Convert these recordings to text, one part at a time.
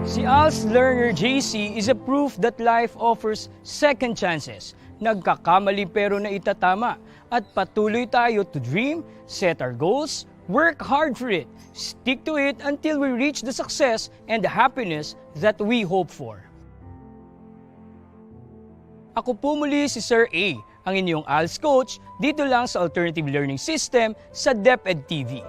Si ALS Learner JC is a proof that life offers second chances. Nagkakamali pero naitatama at patuloy tayo to dream, set our goals, work hard for it, stick to it until we reach the success and the happiness that we hope for. Ako po muli si Sir A, ang inyong ALS coach dito lang sa Alternative Learning System sa DepEd TV.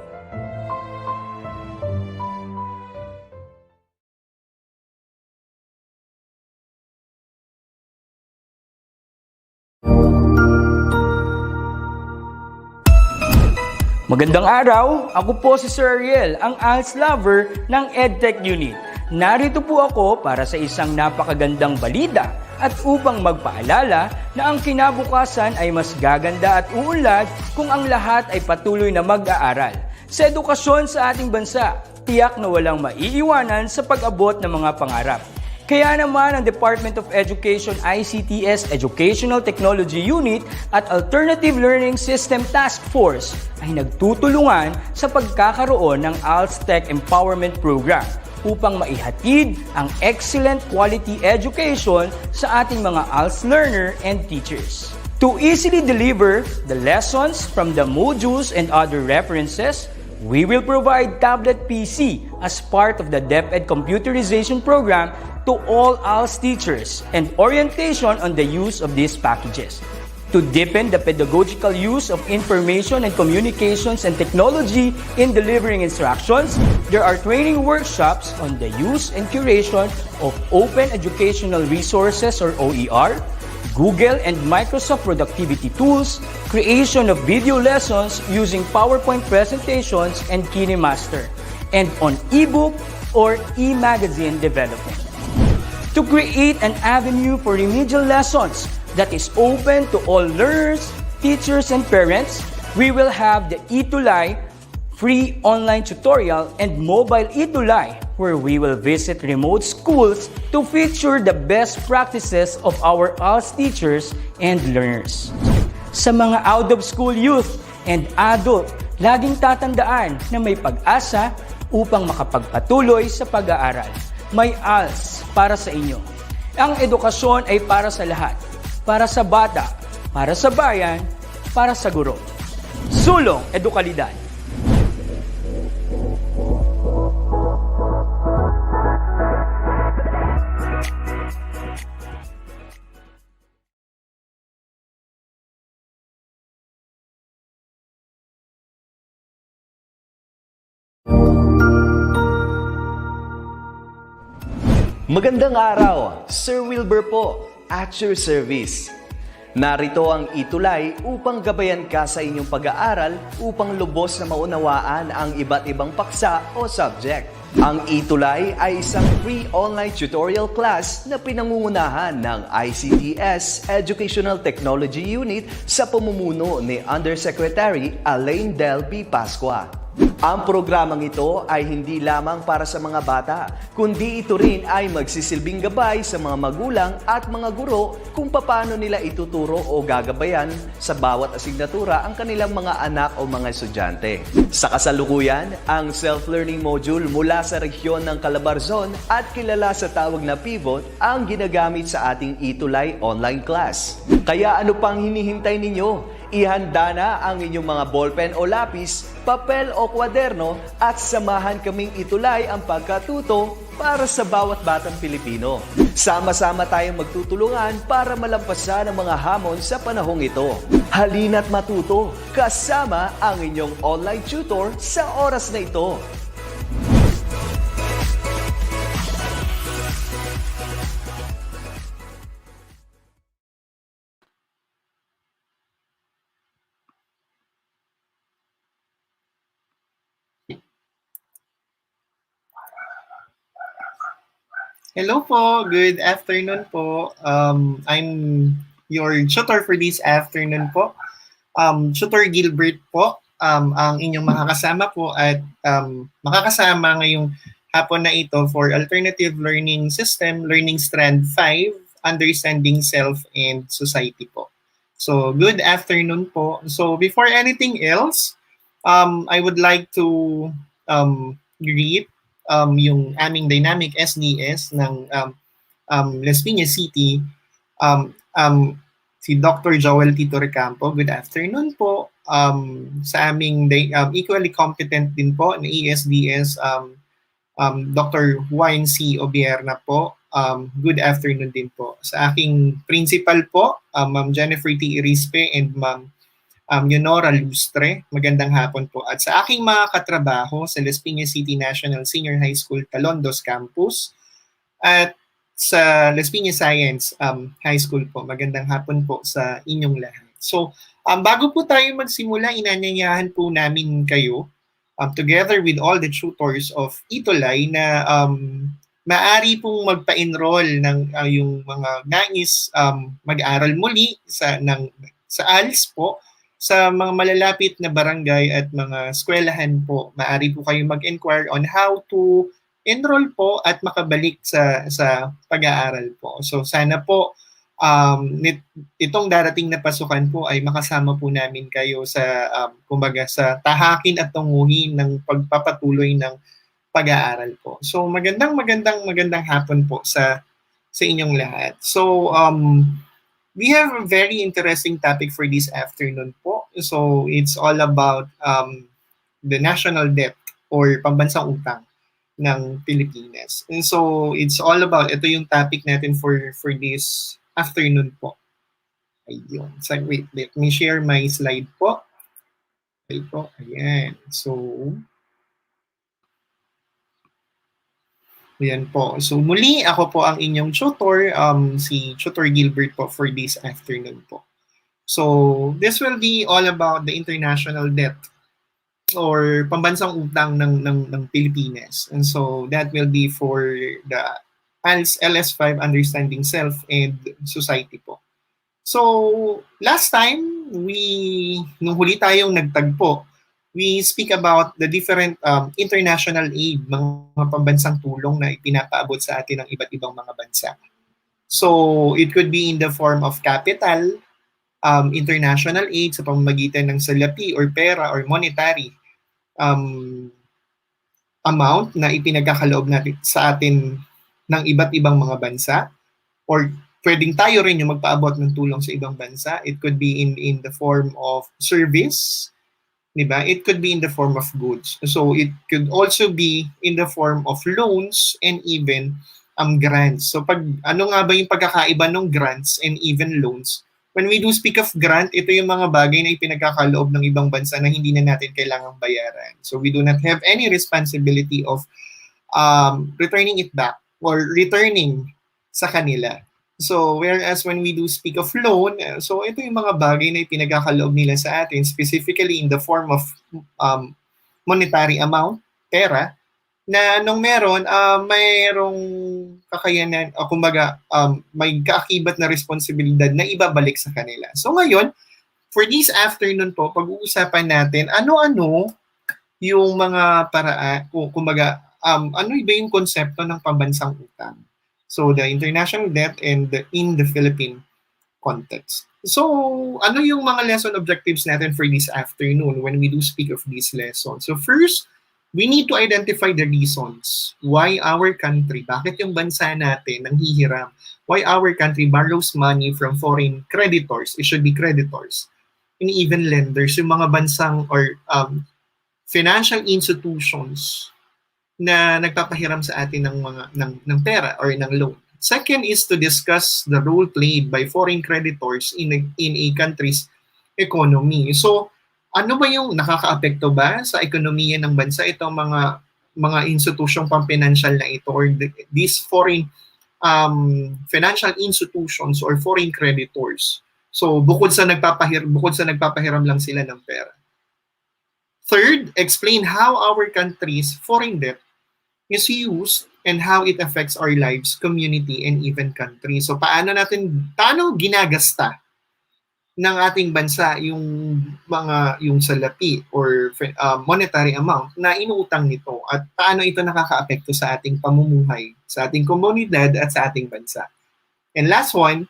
Magandang araw! Ako po si Sir Ariel, ang ALS lover ng Edtech Unit. Narito po ako para sa isang napakagandang balita at upang magpaalala na ang kinabukasan ay mas gaganda at uunlad kung ang lahat ay patuloy na mag-aaral. Sa edukasyon sa ating bansa, tiyak na walang maiiwanan sa pag-abot ng mga pangarap. Kaya naman ang Department of Education ICT's Educational Technology Unit at Alternative Learning System Task Force ay nagtutulungan sa pagkakaroon ng ALS Tech Empowerment Program upang maihatid ang excellent quality education sa ating mga ALS learner and teachers. To easily deliver the lessons from the modules and other references, we will provide tablet PC as part of the DepEd Computerization program to all ALS teachers and orientation on the use of these packages. To deepen the pedagogical use of information and communications and technology in delivering instructions, there are training workshops on the use and curation of open educational resources or OER, Google and Microsoft productivity tools, creation of video lessons using PowerPoint presentations and KineMaster, and on ebook or e-magazine development. To create an avenue for remedial lessons that is open to all learners, teachers, and parents, we will have the ETUlay free online tutorial and mobile ETUlay, where we will visit remote schools to feature the best practices of our ALS teachers and learners. Sa mga out-of-school youth and adult, laging tatandaan na may pag-asa upang makapagpatuloy sa pag-aaral. May ALS para sa inyo. Ang edukasyon ay para sa lahat. Para sa bata, para sa bayan, para sa guro. Sulong Edukalidad. Magandang araw, Sir Wilbur po, at your service. Narito ang ETUlay upang gabayan ka sa inyong pag-aaral upang lubos na maunawaan ang iba't ibang paksa o subject. Ang ETUlay ay isang free online tutorial class na pinangungunahan ng ICT's Educational Technology Unit sa pamumuno ni Undersecretary Elaine Del B. Pascua. Ang programang ito ay hindi lamang para sa mga bata, kundi ito rin ay magsisilbing gabay sa mga magulang at mga guro kung paano nila ituturo o gagabayan sa bawat asignatura ang kanilang mga anak o mga estudyante. Sa kasalukuyan, ang self-learning module mula sa rehiyon ng Calabarzon at kilala sa tawag na pivot ang ginagamit sa ating ETUlay online class. Kaya ano pang hinihintay ninyo? Ihanda na ang inyong mga ballpen o lapis, papel o kwaderno at samahan kaming itulay ang pagkatuto para sa bawat batang Pilipino. Sama-sama tayong magtutulungan para malampasan ang mga hamon sa panahong ito. Halina't matuto kasama ang inyong online tutor sa oras na ito. Hello po, good afternoon po. I'm your tutor for this afternoon po. Tutor Gilbert po, ang inyong makakasama po at makakasama ngayong hapon na ito for Alternative Learning System, Learning Strand 5, Understanding Self and Society po. So, good afternoon po. So, before anything else, I would like to greet yung aming dynamic SDS ng Las Piñas City, um, um, si Dr. Joel Tito Recampo. Good afternoon po. Sa aming equally competent din po na ESDS, Dr. Juan C. Obierna po. Good afternoon din po. Sa aking principal po, Ma'am Jennifer T. Irispe and Ma'am Yonora Lustre. Magandang hapon po. At sa aking mga katrabaho sa Las Piñas City National Senior High School Talondos Campus at sa Las Piñas Science High School po. Magandang hapon po sa inyong lahat. So, bago po tayo magsimula, inanyayahan po namin kayo together with all the tutors of ETUlay na maaari pong magpa-enroll ng yung mga nais mag-aral muli sa ALS po sa mga malalapit na barangay at mga eskwelahan po. Maaari po kayong mag-inquire on how to enroll po at makabalik sa pag-aaral po. So sana po itong darating na pasukan po ay makasama po namin kayo sa kumbaga sa tahakin at tunguhin ng pagpapatuloy ng pag-aaral po. So magandang hapon po sa inyong lahat. So we have a very interesting topic for this afternoon po. So it's all about the national debt or pambansang utang ng Pilipinas. And so it's all about, ito yung topic natin for this afternoon po. Ayun. So wait, let me share my slide po. Okay po. Ayan. So ayan po. So muli, ako po ang inyong tutor, si Tutor Gilbert po for this afternoon po. So this will be all about the international debt or pambansang utang ng Pilipinas. And so that will be for the LS5 Understanding Self and Society po. So last time, nung huli tayong nagtagpo, we speak about the different international aid, mga pambansang tulong na ipinapaabot sa atin ng iba't ibang mga bansa. So it could be in the form of capital, international aid sa pamamagitan ng salapi or pera or monetary amount na ipinagkakaloob natin sa atin ng iba't ibang mga bansa, or pwedeng tayo rin yung magpaabot ng tulong sa ibang bansa. It could be in the form of service, diba? It could be in the form of goods. So it could also be in the form of loans and even grants. So ano nga ba yung pagkakaiba ng grants and even loans? When we do speak of grant, ito yung mga bagay na ipinagkakaloob ng ibang bansa na hindi na natin kailangang bayaran. So we do not have any responsibility of returning it back or returning sa kanila. So whereas when we do speak of loan, so ito yung mga bagay na ipinagkakaloob nila sa atin, specifically in the form of monetary amount, pera, na nung meron, mayroong kakayanan, kumbaga, may kaakibat na responsibilidad na ibabalik sa kanila. So ngayon, for this afternoon po, pag-uusapan natin ano-ano yung mga paraan, kumbaga, ano iba yung konsepto ng pambansang utang. So the international debt and in the Philippine context. So ano yung mga lesson objectives natin for this afternoon when we do speak of this lesson? So first, we need to identify the reasons why our country, bakit yung bansa natin nanghihiram, why our country borrows money from foreign creditors, it should be creditors, and even lenders, yung mga bansang or financial institutions na nagpapahiram sa atin ng pera or ng loan. Second is to discuss the role played by foreign creditors in a country's economy. So, ano ba yung nakakaapekto ba sa ekonomiya ng bansa itong mga institusyong pampinancial na ito or these foreign financial institutions or foreign creditors? So bukod sa nagpapahiram lang sila ng pera. Third, explain how our country's foreign debt is used and how it affects our lives, community, and even country. So paano ginagasta ng ating bansa yung salapi or monetary amount na inuutang nito at paano ito nakakaapekto sa ating pamumuhay, sa ating komunidad at sa ating bansa. And last one,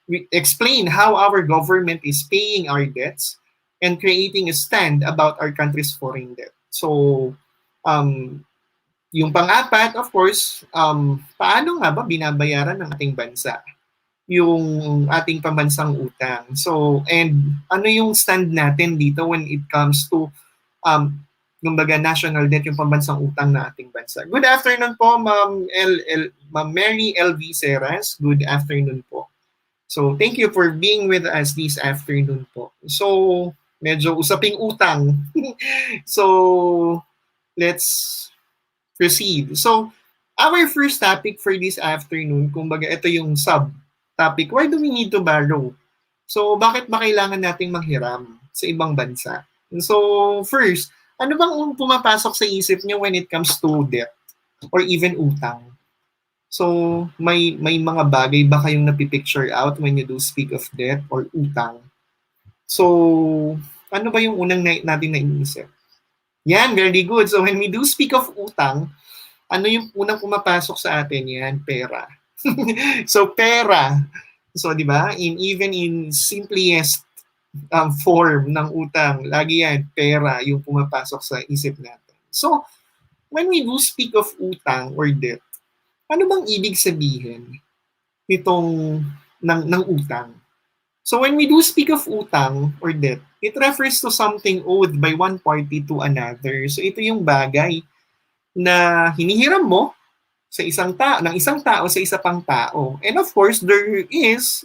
we explain how our government is paying our debts and creating a stand about our country's foreign debt. So Um, yung pang-apat, of course, paano nga ba binabayaran ng ating bansa yung ating pambansang utang? So, and ano yung stand natin dito when it comes to kumbaga national debt, yung pambansang utang na ating bansa? Good afternoon po, Ma'am Mary L. V. Seras. Good afternoon po. So, thank you for being with us this afternoon po. So, medyo usaping utang. So, let's proceed. So, our first topic for this afternoon, kumbaga ito yung sub-topic, why do we need to borrow? So, bakit ba kailangan nating manghiram sa ibang bansa? So, first, ano bang pumapasok sa isip niyo when it comes to debt or even utang? So, may mga bagay ba kayong napipicture out when you do speak of debt or utang? So, ano ba yung unang natin naiisip? Yan, very good. So, when we do speak of utang, ano yung unang pumapasok sa atin? Yan, pera. So, pera. So, di ba? Even in simplest form ng utang, lagi yan, pera yung pumapasok sa isip natin. So, when we do speak of utang or debt, ano bang ibig sabihin nitong ng utang? So when we do speak of utang or debt, it refers to something owed by one party to another. So ito yung bagay na hinihiram mo sa isang tao, ng isang tao sa isa pang tao. And of course, there is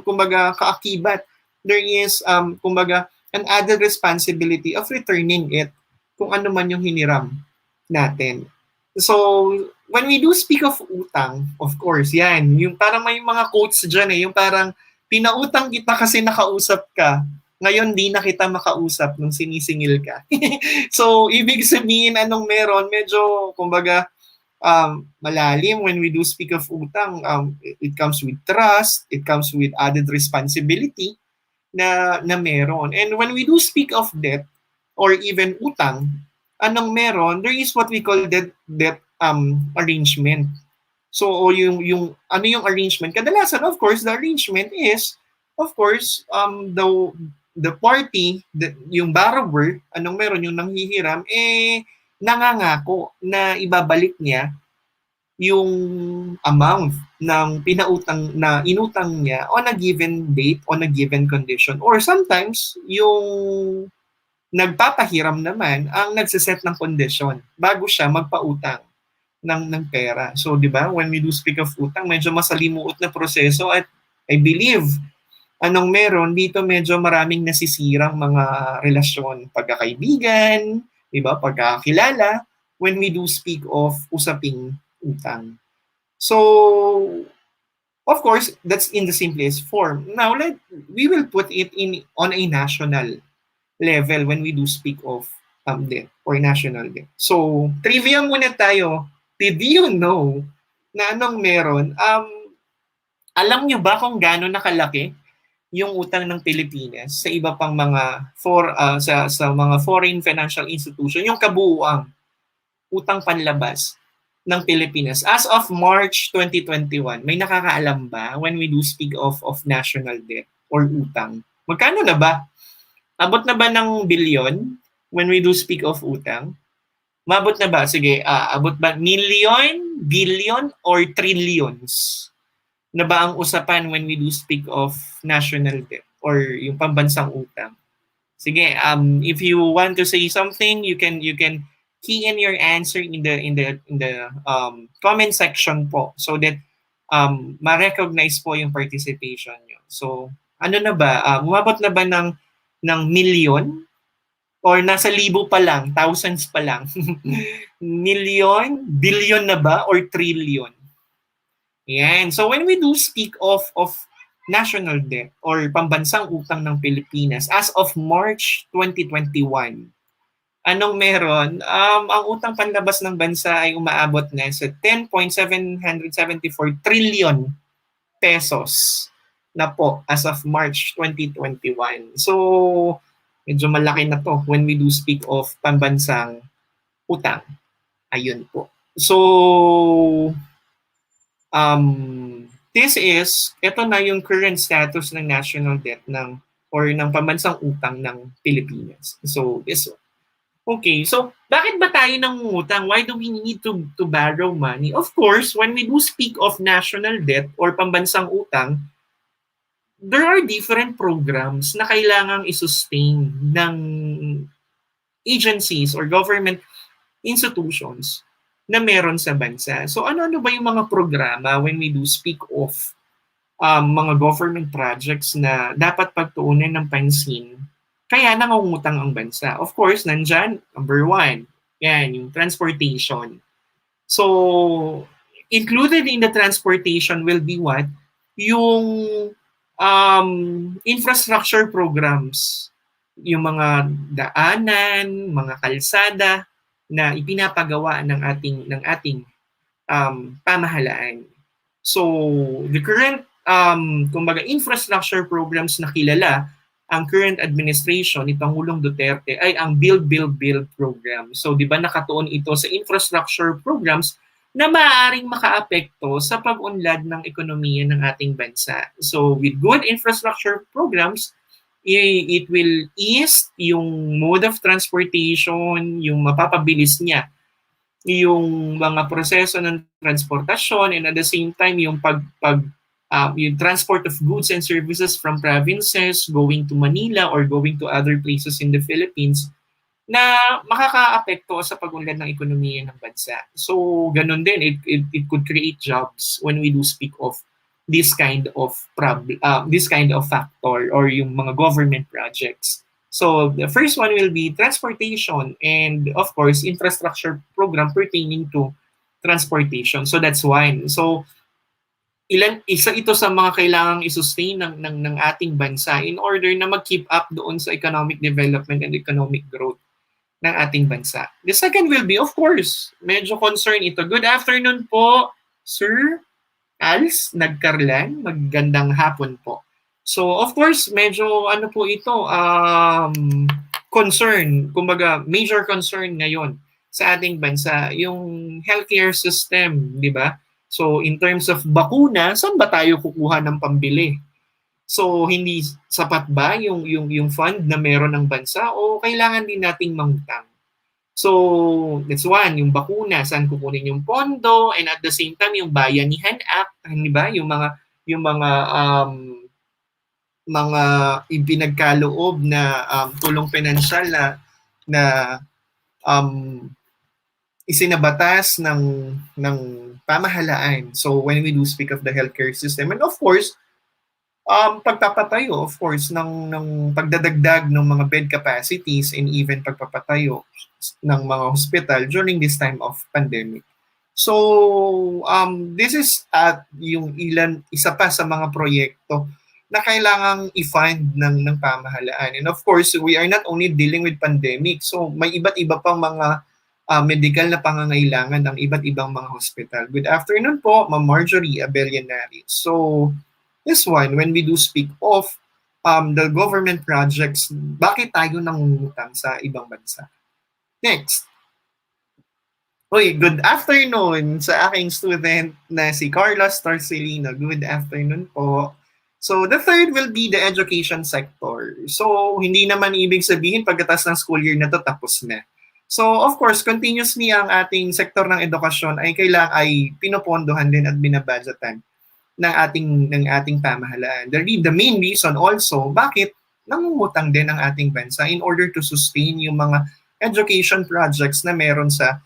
kumbaga kaakibat, there is kumbaga an added responsibility of returning it kung ano man yung hiniram natin. So, when we do speak of utang, of course, yan, yung parang may mga quotes dyan yung parang pinautang kita kasi nakausap ka, ngayon di na kita makausap nung sinisingil ka. So, ibig sabihin anong meron, medyo, kumbaga, malalim when we do speak of utang. It comes with trust, it comes with added responsibility na meron. And when we do speak of debt or even utang, anong meron, there is what we call debt arrangement. So yung ano yung arrangement? Kadalasan, of course, the arrangement is, of course, the party, yung borrower, anong meron, yung nanghihiram, nangangako na ibabalik niya yung amount ng pinautang na inutang niya on a given date, on a given condition. Or sometimes, yung nagpapahiram naman ang nagsiset ng condition bago siya magpautang ng pera. So, di ba, when we do speak of utang, medyo masalimuot na proseso at I believe, anong meron, dito medyo maraming nasisirang mga relasyon, pagkakaibigan, di ba, pagkakilala, when we do speak of usaping utang. So, of course, that's in the simplest form. Now, we will put it on a national level when we do speak of debt or national debt. So, trivia muna tayo. Did you know na anong meron? Alam nyo ba kung gaano nakalaki yung utang ng Pilipinas sa iba pang mga sa mga foreign financial institution, yung kabuuang utang panlabas ng Pilipinas as of March 2021? May nakakaalam ba when we do speak of national debt or utang? Magkano na ba? Abot na ba ng bilyon when we do speak of utang? Mabot na ba? Sige, abot ba million, billion, or trillions? Na ba ang usapan when we do speak of national debt or yung pambansang utang? Sige, if you want to say something, you can key in your answer in the comment section po so that ma-recognize po yung participation nyo. So, ano na ba? Umabot na ba ng million? Or nasa libo pa lang, thousands pa lang? Million, billion na ba, or trillion? Yan. So when we do speak of national debt or pambansang utang ng Pilipinas as of March 2021, anong meron? Ang utang panlabas ng bansa ay umaabot na sa 10.774 trillion pesos na po as of March 2021. So, medyo malaki na to when we do speak of pambansang utang. Ayun po. So, ito na yung current status ng national debt ng pambansang utang ng Pilipinas. So, this one. Okay, so bakit ba tayo nangungutang? Why do we need to borrow money? Of course, when we do speak of national debt or pambansang utang, there are different programs na kailangang i-sustain ng agencies or government institutions na meron sa bansa. So ano-ano ba yung mga programa when we do speak of mga government projects na dapat pagtuunan ng pansin kaya nangungutang ang bansa? Of course, nandyan, number one, yan, yung transportation. So, included in the transportation will be what? Yung infrastructure programs. Yung mga daanan, mga kalsada na ipinapagawa ng ating pamahalaan. So, the current kumbaga infrastructure programs na kilala ang current administration ni Pangulong Duterte ay ang Build, Build, Build program. So, di ba nakatuon ito sa infrastructure programs na maaaring makaapekto sa pag-unlad ng ekonomiya ng ating bansa. So, with good infrastructure programs, it will ease yung mode of transportation, yung mapapabilis niya yung mga proseso ng transportasyon, and at the same time yung transport of goods and services from provinces going to Manila or going to other places in the Philippines na makakaapekto sa pag-unlad ng ekonomiya ng bansa. So ganun din, it could create jobs when we do speak of this kind of factor or yung mga government projects. So the first one will be transportation and of course infrastructure program pertaining to transportation. So that's one. So isa ito sa mga kailangang i-sustain ng ating bansa in order na mag-keep up doon sa economic development and economic growth ng ating bansa. The second will be, of course, medyo concern ito. Good afternoon po, Sir Als Nagkarlan. Magandang hapon po. So, of course, medyo ano po ito, concern, kumbaga major concern ngayon sa ating bansa, yung healthcare system, di ba? So, in terms of bakuna, saan ba tayo kukuha ng pambili? So, hindi sapat ba yung fund na meron ng bansa o kailangan din nating mangutang? So, that's one, yung bakuna, saan kukunin yung pondo, and at the same time, yung Bayanihan Act, di ba? Yung mga ipinagkaloob na tulong pinansyal na um, isinabatas ng pamahalaan. So, when we do speak of the healthcare system, and of course, pagpapatayo, of course, ng pagdadagdag ng mga bed capacities and even pagpapatayo ng mga hospital during this time of pandemic. So, this is yung isa pa sa mga proyekto na kailangang i-fund ng pamahalaan. And of course, we are not only dealing with pandemic. So, may iba't iba pang mga medical na pangangailangan ng iba't ibang mga hospital. Good afternoon po, Ma'am Marjorie Abellanari. So, this one, when we do speak of the government projects, bakit tayo nangungutang sa ibang bansa? Next. Uy, good afternoon sa aking student na si Carlos Torcelino. Good afternoon po. So, the third will be the education sector. So, hindi naman ibig sabihin pagkatas ng school year na to tapos na. So, of course, continuously ang ating sektor ng edukasyon ay pinopondohan din at binabudgetan ng ating pamahalaan. The main reason also bakit nangungutang din ang ating bansa in order to sustain yung mga education projects na meron sa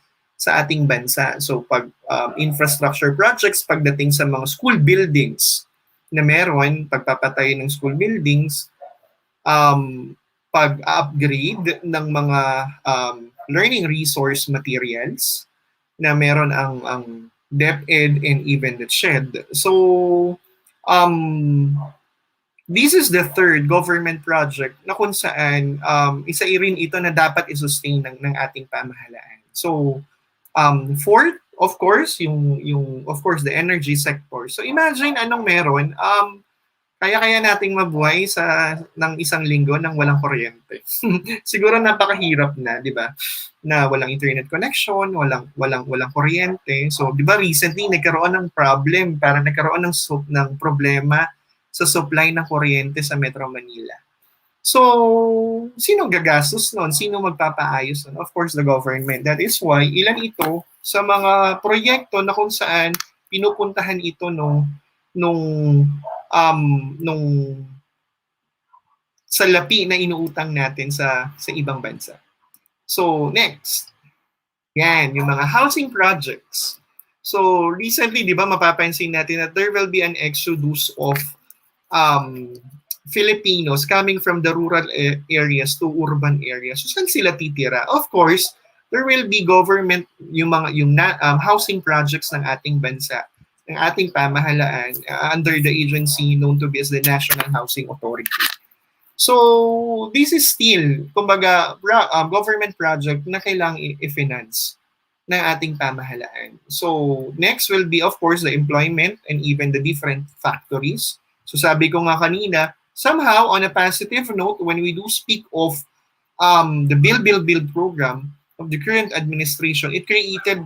ating bansa. So pag infrastructure projects pagdating sa mga school buildings na meron, pagpapatay ng school buildings, pag-upgrade ng mga learning resource materials na meron ang DepEd and even the CHED. So, this is the third government project na kung saan isa rin ito na dapat i-sustain ng ating pamahalaan. So, fourth, of course, of course the energy sector. So, imagine anong meron. Kaya nating mabuhay ng isang linggo nang walang kuryente. Siguro napakahirap na, 'di ba? Na walang internet connection, walang kuryente. So, 'di ba recently nagkaroon ng problema sa supply ng kuryente sa Metro Manila. So, sino gagastos nun? Sino magpapaayos nun? Of course, the government. That is why ilan ito sa mga proyekto na kung saan pinupuntahan ito nung nung salapi na inuutang natin sa ibang bansa. So, next. Yan, yung mga housing projects. So, recently, di ba, mapapansin natin that there will be an exodus of Filipinos coming from the rural areas to urban areas. So, saan sila titira? Of course, there will be government, yung housing projects ng ating bansa, ng ating pamahalaan, under the agency known to be as the National Housing Authority. So, this is still, kumbaga, government project na kailangang i-finance ng ating pamahalaan. So, next will be, of course, the employment and even the different factories. So, sabi ko nga kanina, somehow, on a positive note, when we do speak of the Build program of the current administration, it created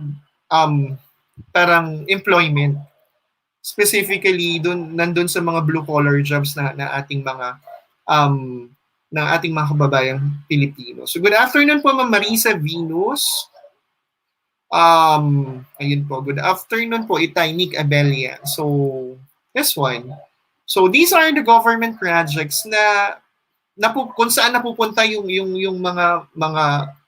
parang employment. Specifically, nandun sa mga blue-collar jobs na ating mga ng ating mga kababayang Pilipino. So good afternoon po Ma'am Marisa Venus. Ayun po, good afternoon po Itay Nick Abelia. So this one. So these are the government projects na kung saan napupunta yung mga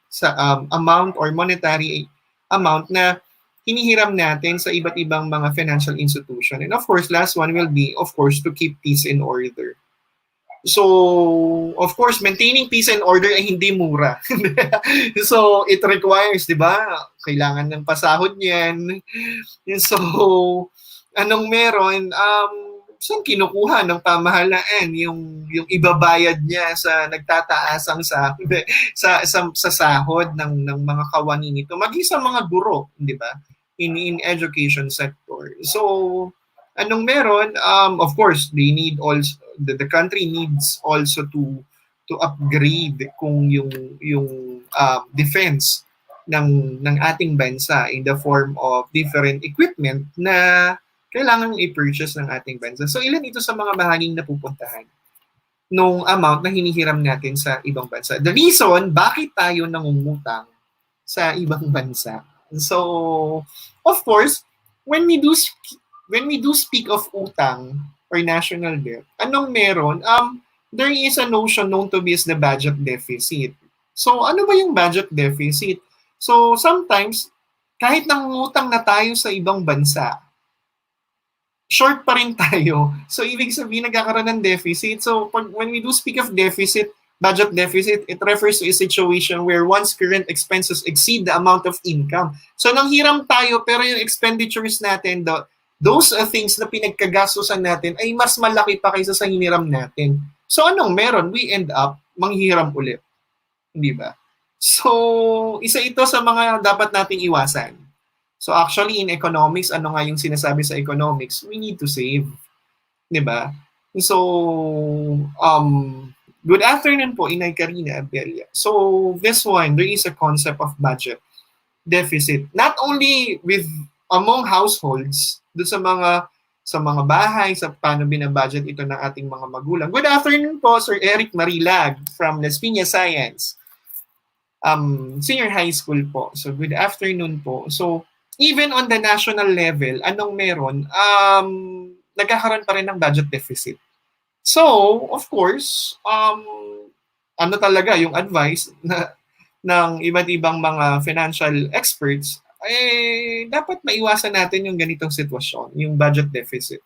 sa amount or monetary amount na hinihiram natin sa iba't ibang mga financial institution. And of course, last one will be, of course, to keep peace and order. So, of course, maintaining peace and order ay hindi mura. So, it requires, di ba, kailangan ng pasahod niyan. So, anong meron? Saan kinukuha ng pamahalaan yung ibabayad niya sa nagtataasang sa sahod ng mga kawani nito, maging sa mga guro, di ba? In education sector. So, anong meron? Of course, they need also the country needs also to upgrade kung yung defense ng ating bansa in the form of different equipment na kailangan i-purchase ng ating bansa. So ilan ito sa mga bahaging napupuntahan nung amount na hinihiram natin sa ibang bansa. The reason bakit tayo nangungutang sa ibang bansa. So of course, when we do speak of utang or national debt, anong meron? There is a notion known to be as the budget deficit. So, ano ba yung budget deficit? So, sometimes, kahit nangungutang na tayo sa ibang bansa, short pa rin tayo. So, ibig sabihin, nagkakaroon ng deficit. So, when we do speak of deficit, budget deficit, it refers to a situation where one's current expenses exceed the amount of income. So, nanghiram tayo, pero yung expenditures natin, those things na pinagkagastusan natin ay mas malaki pa kaysa sa hiniram natin. So anong meron? We end up manghiram ulit. Hindi ba? So isa ito sa mga dapat nating iwasan. So actually in economics, ano nga yung sinasabi sa economics? We need to save. Hindi ba? So good afternoon po Inay Karina Abelia. So this one, there is a concept of budget deficit. Not only with among households, doon sa mga bahay, sa paano binabudget ito ng ating mga magulang. Good afternoon po, Sir Eric Marilag from Las Piñas Science. Senior high school po. So, good afternoon po. So, even on the national level, anong meron? Nagkakaroon pa rin ng budget deficit. So, of course, ano talaga yung advice ng iba't ibang mga financial experts, dapat maiwasan natin yung ganitong sitwasyon, yung budget deficit.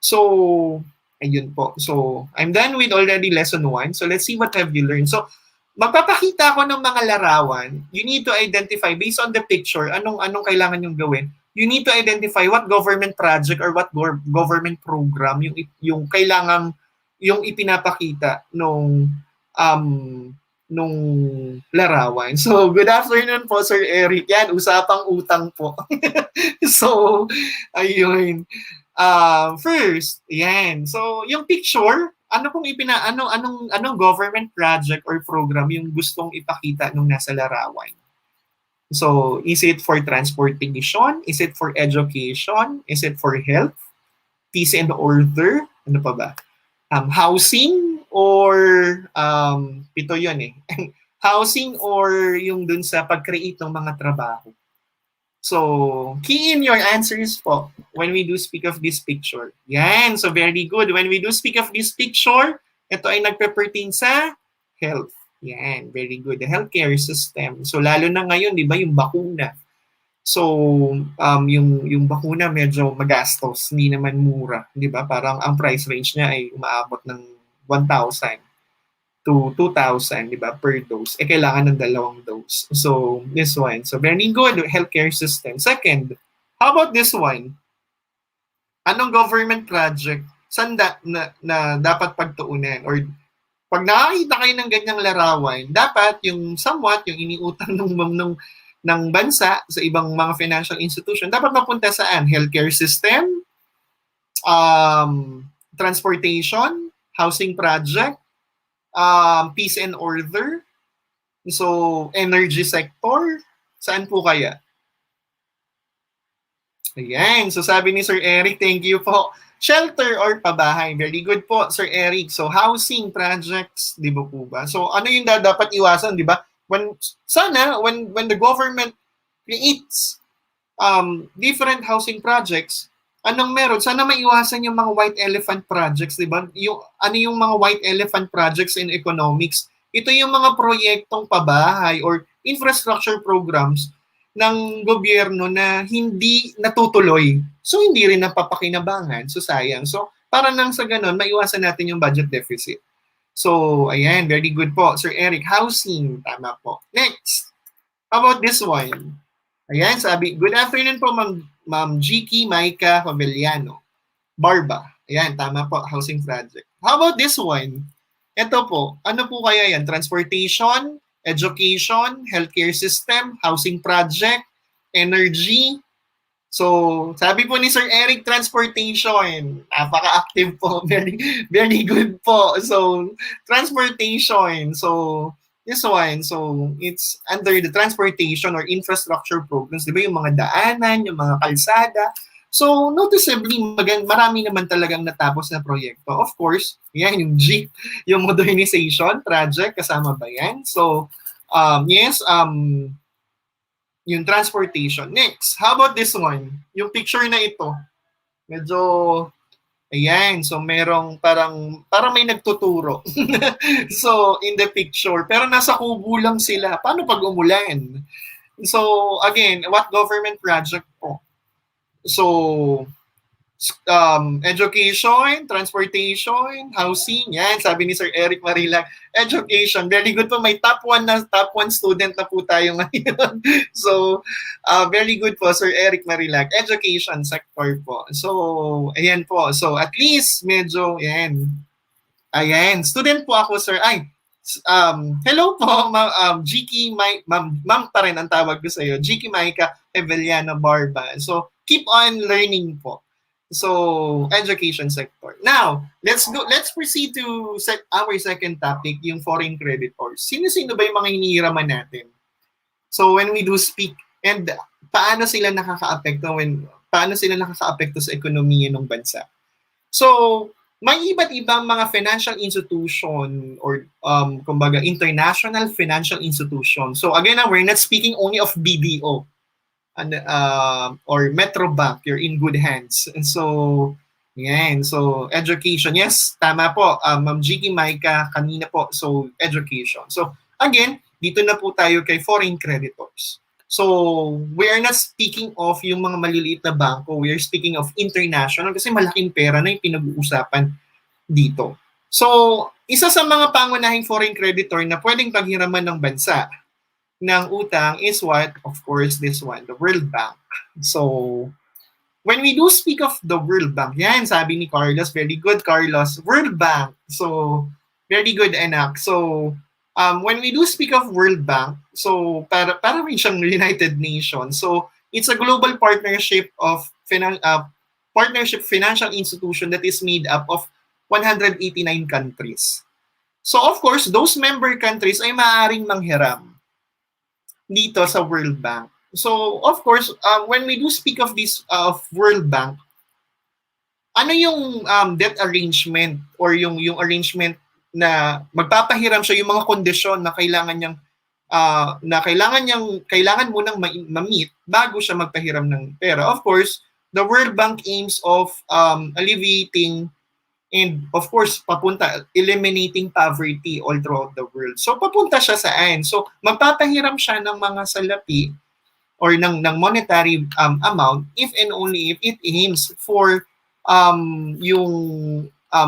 So, ayun po. So, I'm done with already lesson 1. So, let's see what have you learned. So, magpapakita ako ng mga larawan. You need to identify, based on the picture, anong kailangan yung gawin. You need to identify what government project or what government program yung kailangan, yung ipinapakita nung larawan. So, good afternoon po, Sir Eric. Yan, usapang utang po. So, ayun. First, yan. So, yung picture, anong government project or program yung gustong ipakita nung nasa larawan? So, is it for transportation? Is it for education? Is it for health? Peace and order? Ano pa ba? Housing? or pito yun eh. Housing or yung dun sa pag-create ng mga trabaho. So, key in your answers po when we do speak of this picture. Yan, so very good. When we do speak of this picture, ito ay nagpe-pertain sa health. Yan, very good. The healthcare system. So, lalo na ngayon, di ba, yung bakuna. So, yung bakuna medyo magastos, hindi naman mura, di ba? Parang ang price range niya ay umaabot ng 1,000 to 2,000, di ba, per dose. Kailangan ng 2 dose. So, this one. So, very good healthcare system. Second, how about this one? Anong government project saan na dapat pagtuunan? Or pag nakakita kayo ng ganyang larawan, dapat yung somewhat, yung iniutang ng bansa sa ibang mga financial institution, dapat mapunta saan? Healthcare system, transportation, housing project, peace and order, so energy sector, saan po kaya? Ayan, so sabi ni Sir Eric, thank you po. Shelter or pabahay, very good po, Sir Eric. So housing projects, di ba po ba? So ano yung dapat iwasan, di ba? When the government creates different housing projects, anong meron? Sana maiwasan yung mga white elephant projects, di ba? Ano yung mga white elephant projects in economics? Ito yung mga proyektong pabahay or infrastructure programs ng gobyerno na hindi natutuloy. So, hindi rin napapakinabangan. So, sayang. So, para nang sa ganun, maiwasan natin yung budget deficit. So, ayan, very good po. Sir Eric, housing, tama po. Next, how about this one? Ayan, sabi, good afternoon po, Ma'am Giki Maika Pavellano. Barba. Ayan, tama po, housing project. How about this one? Ito po, ano po kaya yan? Transportation, education, healthcare system, housing project, energy. So, sabi po ni Sir Eric, transportation. Napaka-active po. Very, very good po. So, transportation. So, this one. So, it's under the transportation or infrastructure programs. Di ba yung mga daanan, yung mga kalsada. So, noticeably, marami naman talagang natapos na proyekto. Of course, yan, yung Jeep, yung modernization project, kasama ba yan? So, yes, yung transportation. Next, how about this one? Yung picture na ito. Medyo, ayan, so merong parang may nagtuturo. So, in the picture. Pero nasa kubo lang sila. Paano pag umulan? So, again, what government project po? So, education, transportation, housing, yan, sabi ni Sir Eric Marilang, education, very good po, may top 1 student na po tayo ngayon. So, very good po, Sir Eric Marilang, education sector po. So, ayan po, so at least medyo, ayan, student po ako, sir, hello po, Giki, ma'am pa rin ang tawag ko sa iyo, Giki Maika Eveliano Barba. So, keep on learning po. So, education sector. Now, let's proceed to our second topic, yung foreign creditors. Sino-sino ba yung mga hinihiraman natin? So, when we do speak, and paano sila nakaka-apekto sa ekonomiya ng bansa? So, may iba't ibang mga financial institution or kumbaga international financial institution. So, again, we're not speaking only of BDO. Or Metro Bank, you're in good hands. And so, yan. So, education. Yes, tama po. Ma'am Giki Maika, kanina po. So, education. So, again, dito na po tayo kay foreign creditors. So, we are not speaking of yung mga maliliit na bangko. We are speaking of international kasi malaking pera na yung pinag-uusapan dito. So, isa sa mga pangunahing foreign creditor na pwedeng paghiraman ng bansa ng utang is what? Of course, this one, the World Bank. So, when we do speak of the World Bank, yan, sabi ni Carlos, very good, Carlos, World Bank. So, very good, anak. So, when we do speak of World Bank, so, para rin siyang United Nations. So, it's a global partnership of financial institution that is made up of 189 countries. So, of course, those member countries ay maaaring manghiram dito sa World Bank. So, of course, when we do speak of this of World Bank, ano yung debt arrangement or yung arrangement na magpapahiram siya yung mga kondisyon na kailangan munang ma-meet bago siya magpahiram ng pera. Of course, the World Bank aims of alleviating and of course eliminating poverty all throughout the world. So papunta siya saan? So magpapahiram siya ng mga salapi or ng monetary amount if and only if it aims for yung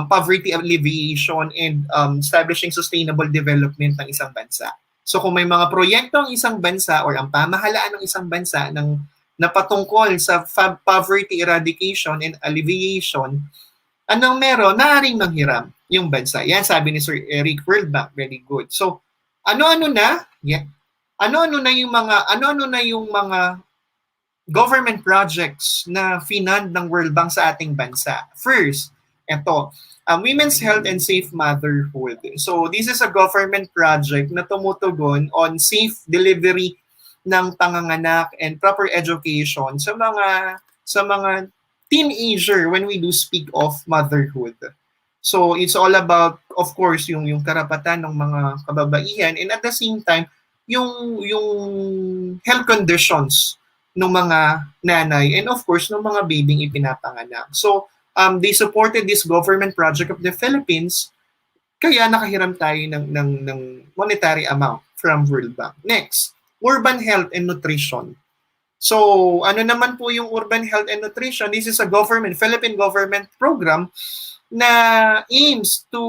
poverty alleviation and establishing sustainable development ng isang bansa. So kung may mga proyekto ang isang bansa or ang pamahalaan ng isang bansa na patungkol sa poverty eradication and alleviation, anong meron? Maaaring manghiram yung bansa. Yan sabi ni Sir Eric, World Bank, very good. So ano-ano na? Yeah. Ano-ano na yung mga government projects na finand ng World Bank sa ating bansa? First, ito, Women's Health and Safe Motherhood. So this is a government project na tumutugon on safe delivery ng panganganak and proper education sa mga teenager when we do speak of motherhood. So it's all about, of course, yung karapatan ng mga kababaihan, and at the same time yung health conditions ng mga nanay and of course ng mga babying ipinapanganak. So they supported this government project of the Philippines, kaya nakahiram tayo ng monetary amount from World Bank. Next, urban health and nutrition. So ano naman po yung urban health and nutrition? This is a Philippine government program na aims to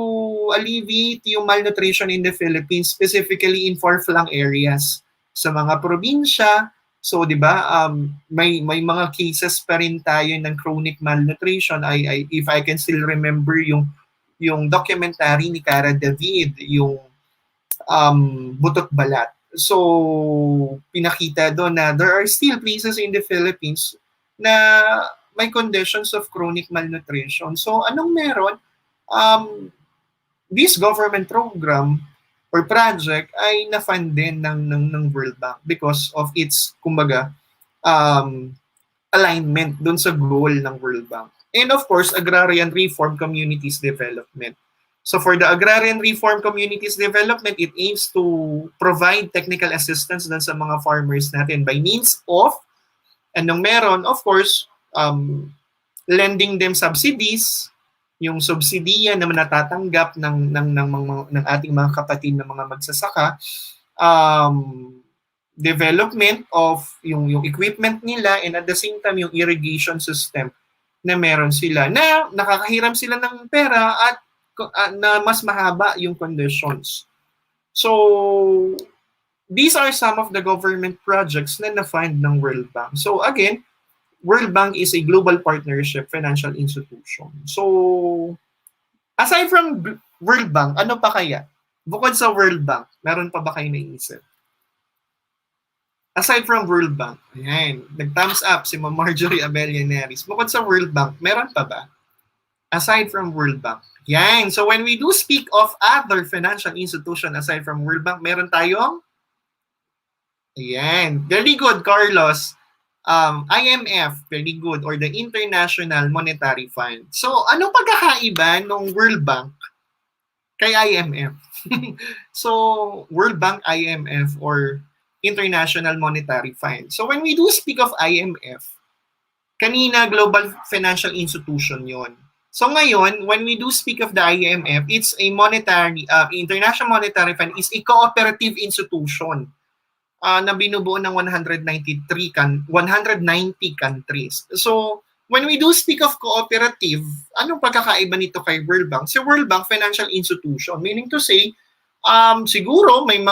alleviate yung malnutrition in the Philippines, specifically in far-flung areas sa mga probinsya. So, di ba, may mga cases pa rin tayo ng chronic malnutrition. If I can still remember yung documentary ni Cara David, yung Butot Balat. So, pinakita doon na there are still places in the Philippines na may conditions of chronic malnutrition. So, anong meron? This government program or project ay na-fund din ng World Bank because of its, kumbaga, alignment dun sa goal ng World Bank. And of course, agrarian reform communities development. So for the agrarian reform communities development, it aims to provide technical assistance dun sa mga farmers natin by means of, anong meron? Of course, lending them subsidies, yung subsidiya na natatanggap ng ating mga kapatid na mga magsasaka, development of yung equipment nila, and at the same time yung irrigation system na meron sila, na nakakahiram sila ng pera at na mas mahaba yung conditions. So these are some of the government projects na na-fund ng World Bank. So again, World Bank is a global partnership financial institution. So, aside from World Bank, ano pa kaya? Bukod sa World Bank, meron pa ba kayo naisip? Aside from World Bank, ayan, nag-thumbs up si Ma'am Marjorie Abella Neris. Bukod sa World Bank, meron pa ba? Aside from World Bank. Yan. So, when we do speak of other financial institution aside from World Bank, meron tayong? Ayan. Very good, Carlos. IMF, very good, or the International Monetary Fund. So, anong pagkakaiba ng World Bank kay IMF? So, World Bank, IMF, or International Monetary Fund. So, when we do speak of IMF, kanina global financial institution yon. So, ngayon, when we do speak of the IMF, it's a International Monetary Fund is a cooperative institution na binubuo ng 190 countries. So, when we do speak of cooperative, anong pagkakaiba nito kay World Bank? Si World Bank, financial institution, meaning to say, siguro may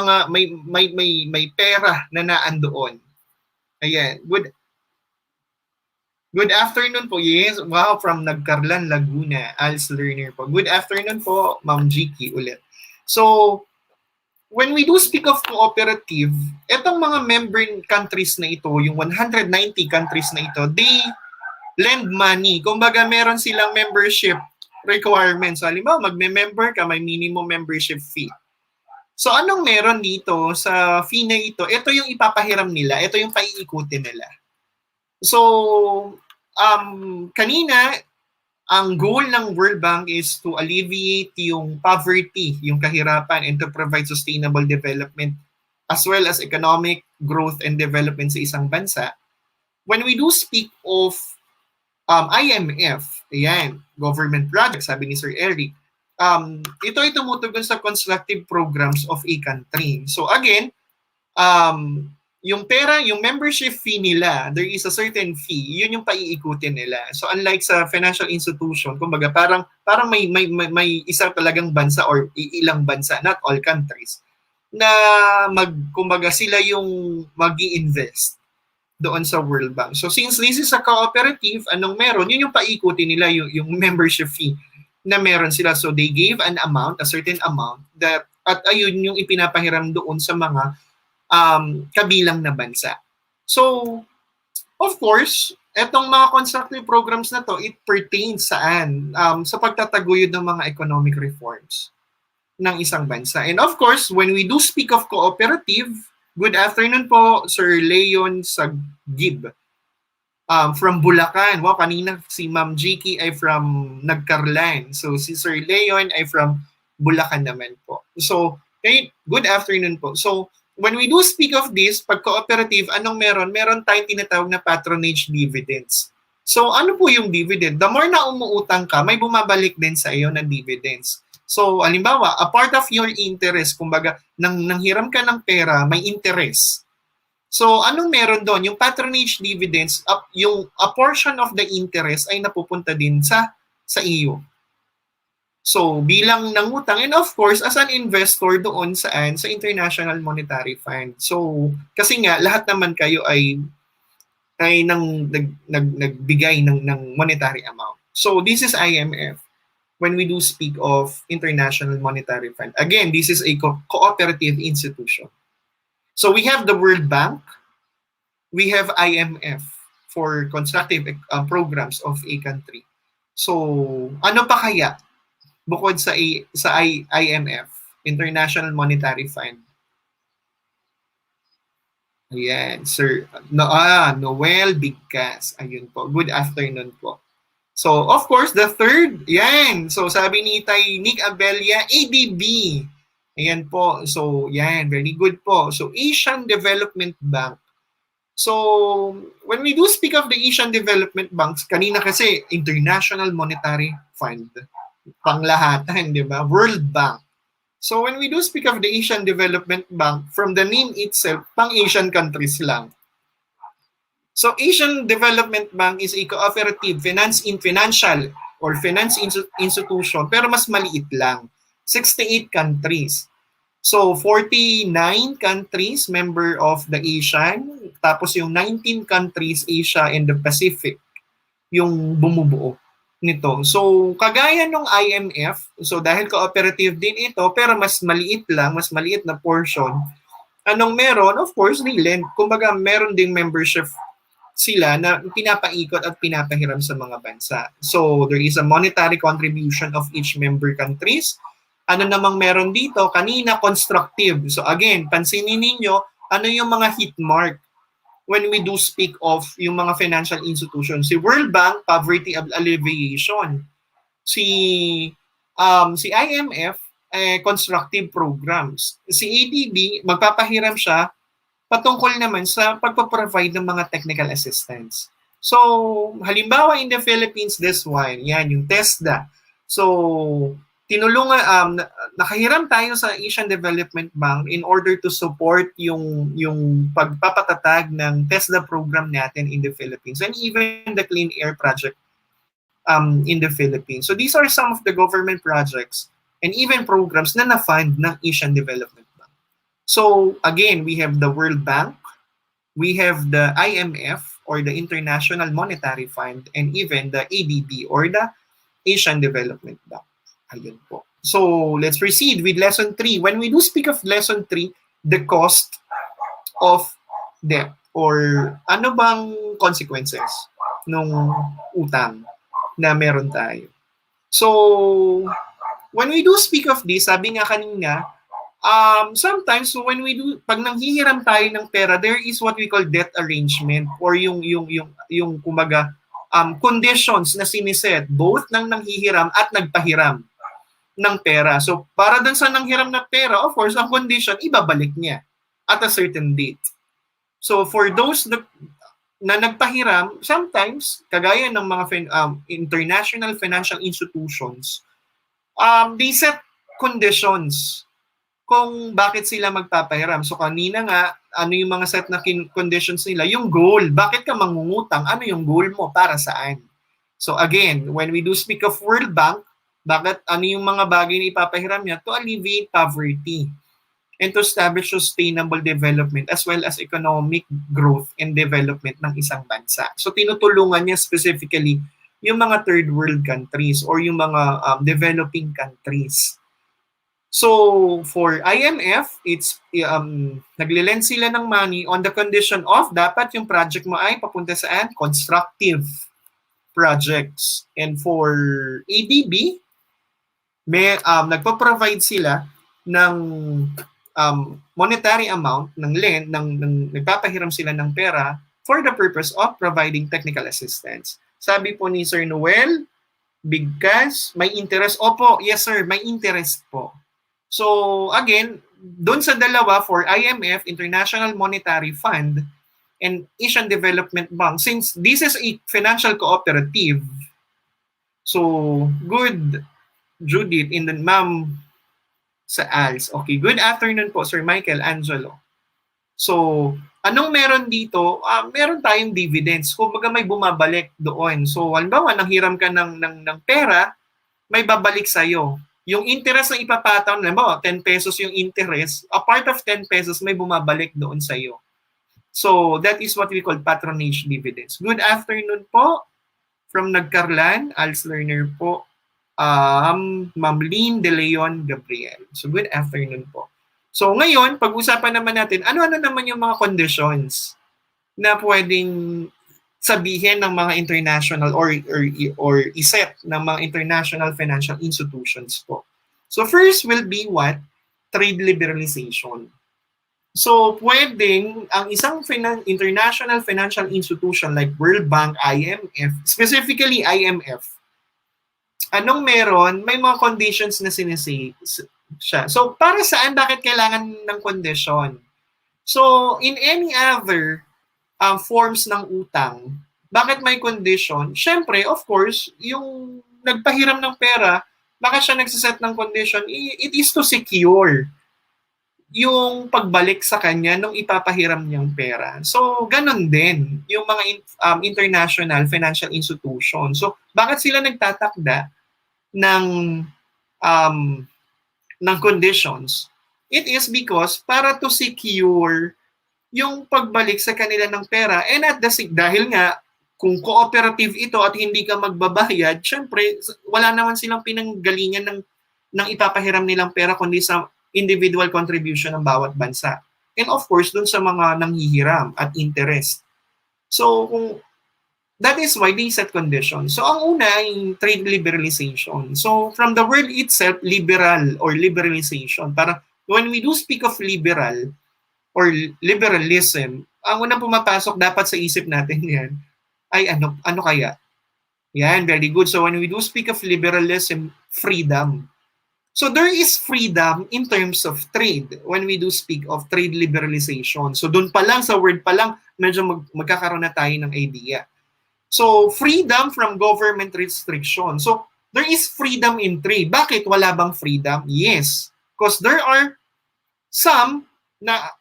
pera na naandoon. Ayan. Good afternoon po. Yes, wow, from Nagcarlan, Laguna, Als Learner po. Good afternoon po, Ma'am Jiki ulit. So, when we do speak of cooperative, etong mga member countries na ito, yung 190 countries na ito, they lend money. Kumbaga, meron silang membership requirements. Halimbawa, magme-member ka, may minimum membership fee. So, anong meron dito sa fee na ito? Ito yung ipapahiram nila. Ito yung paiikutin nila. So, kanina, ang goal ng World Bank is to alleviate yung poverty, yung kahirapan, and to provide sustainable development as well as economic growth and development sa isang bansa. When we do speak of IMF, ayan, government projects, sabi ni Sir Eric, ito ay tumutugon sa constructive programs of a country. So again, yung pera, yung membership fee nila, there is a certain fee, yun yung paiikutin nila. So unlike sa financial institution, kumbaga parang may isa talagang bansa or ilang bansa, not all countries, na kumbaga sila yung magi-invest doon sa World Bank. So since this is a cooperative, anong meron? Yun yung paikutin nila yung membership fee na meron sila. So they gave an amount, a certain amount, that at ayun yung ipinapahiram doon sa mga kabilang na bansa. So, of course, etong mga constructive programs na to, it pertains saan? Sa pagtataguyod ng mga economic reforms ng isang bansa. And of course, when we do speak of cooperative, good afternoon po, Sir Leon Sagib. From Bulacan. Wow, kanina si Ma'am Jiki ay from Nagcarlan. So, si Sir Leon ay from Bulacan naman po. So, okay, good afternoon po. So, when we do speak of this, pag cooperative, anong meron? Meron tayong tinatawag na patronage dividends. So, ano po yung dividend? The more na umuutang ka, may bumabalik din sa iyo na dividends. So, halimbawa, a part of your interest, kumbaga, nang hiram ka ng pera, may interest. So, anong meron doon? Yung patronage dividends, yung a portion of the interest ay napupunta din sa iyo. So, bilang nangutang, and of course, as an investor doon saan? Sa International Monetary Fund. So, kasi nga, lahat naman kayo ay nagbigay ng monetary amount. So, this is IMF when we do speak of International Monetary Fund. Again, this is a cooperative institution. So, we have the World Bank, we have IMF for constructive programs of a country. So, ano pa kaya bukod sa IMF, International Monetary Fund? Ayan, Sir Noel Bigkas. Ayun po. Good afternoon po. So, of course, the third, yan. So, sabi ni Tay Nick Abelia, ADB. Ayan po. So, yan. Very good po. So, Asian Development Bank. So, when we do speak of the Asian Development Banks, kanina kasi International Monetary Fund, panglahatan, di ba? World Bank. So, when we do speak of the Asian Development Bank, from the name itself, pang-Asian countries lang. So, Asian Development Bank is a cooperative financial or finance institution, pero mas maliit lang. 68 countries. So, 49 countries member of the Asian, tapos yung 19 countries, Asia and the Pacific, yung bumubuo nito. So, kagaya ng IMF, so dahil cooperative din ito, pero mas maliit lang, mas maliit na portion, anong meron? Of course, nilend. Kumbaga, meron ding membership sila na pinapaikot at pinapahiram sa mga bansa. So, there is a monetary contribution of each member countries. Ano namang meron dito? Kanina, constructive. So, again, pansinin ninyo, ano yung mga hit mark when we do speak of yung mga financial institutions. Si World Bank, poverty alleviation. Si IMF, constructive programs. Si ADB, magpapahiram siya patungkol naman sa pagpaprovide ng mga technical assistance. So, halimbawa in the Philippines, this one, yan, yung TESDA. So, nakahiram tayo sa Asian Development Bank in order to support yung pagpapatatag ng TESDA program natin in the Philippines and even the Clean Air Project in the Philippines. So, these are some of the government projects and even programs na na-fund ng Asian Development. So, again, we have the World Bank, we have the IMF or the International Monetary Fund, and even the ADB or the Asian Development Bank. Ayun po. So, let's proceed with Lesson 3. When we do speak of Lesson 3, the cost of debt or ano bang consequences nung utang na meron tayo. So, when we do speak of this, sabi nga kanina, sometimes when we do, pag nanghihiram tayo ng pera, there is what we call debt arrangement or yung kumaga conditions na siniset both ng nanghihiram at nagpahiram ng pera. So para dun sa nanghiram na pera, of course, ang condition, ibabalik niya at a certain date. So for those na nagpahiram, sometimes, kagaya ng mga international financial institutions, they set conditions kung bakit sila magpapahiram. So kanina nga, ano yung mga set na conditions nila? Yung goal. Bakit ka mangungutang? Ano yung goal mo? Para saan? So again, when we do speak of World Bank, bakit ano yung mga bagay na ipapahiram niya? To alleviate poverty and to establish sustainable development as well as economic growth and development ng isang bansa. So tinutulungan niya specifically yung mga third world countries or yung mga developing countries. So for IMF, it's nagle-lend sila ng money on the condition of dapat yung project mo ay papunta saan? Constructive projects. And for ADB, may nagpo-provide sila ng monetary amount ng nagpapahiram sila ng pera for the purpose of providing technical assistance. Sabi po ni Sir Noel, big cash, may interest. Opo, yes sir, may interest po. So again, doon sa dalawa for IMF, International Monetary Fund, and Asian Development Bank, since this is a financial cooperative, so good, Judith, and then ma'am sa ALS. Okay, good afternoon po, Sir Michael Angelo. So, anong meron dito? Meron tayong dividends. Kumbaga may bumabalik doon. So, halimbawa, nanghiram ka ng pera, may babalik sa'yo. Yung interest na ipapataw, halimbawa, 10 pesos yung interest, a part of 10 pesos may bumabalik doon sa'yo. So, that is what we call patronage dividends. Good afternoon po from Nagcarlan, ALS learner po. Ma'am Lynn De Leon Gabriel. So, good afternoon po. So, ngayon, pag-usapan naman natin, ano-ano naman yung mga conditions na pwedeng sabihin ng mga international or iset ng mga international financial institutions po. So, first will be what? Trade liberalization. So, pwedeng ang isang international financial institution like World Bank, IMF, specifically IMF, anong meron? May mga conditions na sinisay siya. So, para saan? Bakit kailangan ng condition? So, in any other forms ng utang, bakit may condition? Siyempre, of course, yung nagpahiram ng pera, bakit siya nagsiset ng condition? It is to secure yung pagbalik sa kanya nung ipapahiram niyang pera. So, ganun din yung mga international financial institutions. So, bakit sila nagtatakda ng conditions? It is because para to secure yung pagbalik sa kanila ng pera, and at dahil nga kung cooperative ito at hindi ka magbabayad, syempre wala naman silang pinanggalingan ng ipapahiram nilang pera kundi sa individual contribution ng bawat bansa. And of course, dun sa mga nanghihiram at interest. So, that is why they set conditions. So, ang una ay trade liberalization. So, from the word itself, liberal or liberalization. Parang when we do speak of liberal or liberalism, ang unang pumapasok dapat sa isip natin yan ay ano kaya? Yan, very good. So, when we do speak of liberalism, freedom. So, there is freedom in terms of trade when we do speak of trade liberalization. So, dun pa lang, sa word pa lang, medyo magkakaroon na tayo ng idea. So, freedom from government restriction. So, there is freedom in trade. Bakit wala bang freedom? Yes. Because there are some na,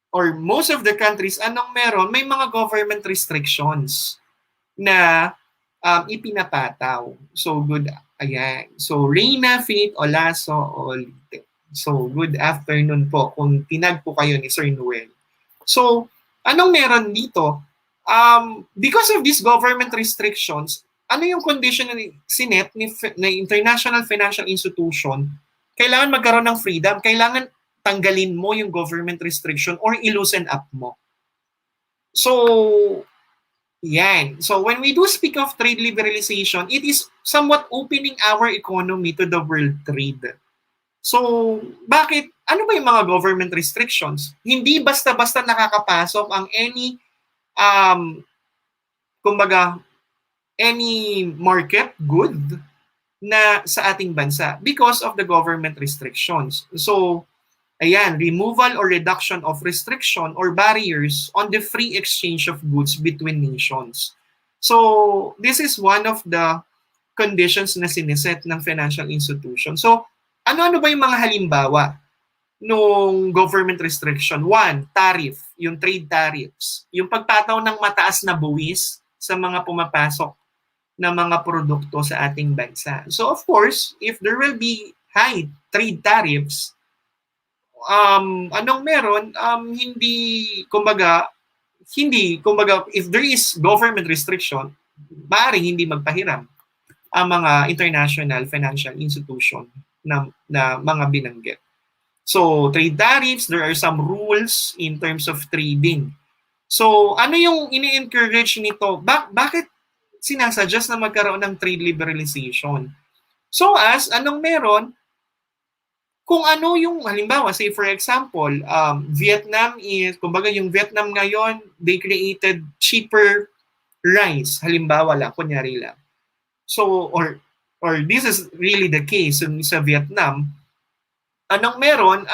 or most of the countries, anong meron? May mga government restrictions na ipinapataw. So, good. Ayan. So, Reina Faith Olaso Olite. So, good afternoon po kung tinag po kayo ni Sir Noel. So, anong meron dito? Because of these government restrictions, ano yung condition na sinet na international financial institution? Kailangan magkaroon ng freedom. Kailangan tanggalin mo yung government restriction or iloosen up mo. So, yan. So, when we do speak of trade liberalization, it is somewhat opening our economy to the world trade. So, bakit? Ano ba yung mga government restrictions? Hindi basta-basta nakakapasok ang any kumbaga, any market good na sa ating bansa because of the government restrictions. So, ayan, removal or reduction of restriction or barriers on the free exchange of goods between nations. So, this is one of the conditions na siniset ng financial institution. So, ano-ano ba yung mga halimbawa nung government restriction? One, tariff, yung trade tariffs. Yung pagpataw ng mataas na buwis sa mga pumapasok na mga produkto sa ating bansa. So of course, if there will be high trade tariffs, anong meron? Kumbaga, if there is government restriction, maaaring hindi magpahiram ang mga international financial institution na mga binanggit. So, trade tariffs, there are some rules in terms of trading. So, ano yung ini-encourage nito? Bakit sinasuggest na magkaroon ng trade liberalization? So as, anong meron? Kung ano yung, halimbawa, say for example, Vietnam is, kumbaga yung Vietnam ngayon, they created cheaper rice. Halimbawa lang, kunyari lang. So, or this is really the case sa Vietnam. Anong meron?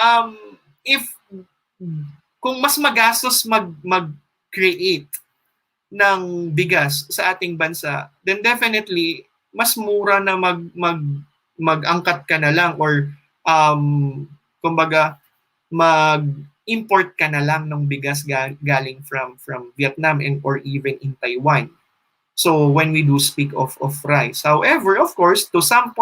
Kung mas magastos mag-create ng bigas sa ating bansa, then definitely mas mura na mag-angkat ka na lang or kumbaga mag-import ka na lang ng bigas galing from Vietnam and or even in Taiwan. So when we do speak of rice. However, of course, to some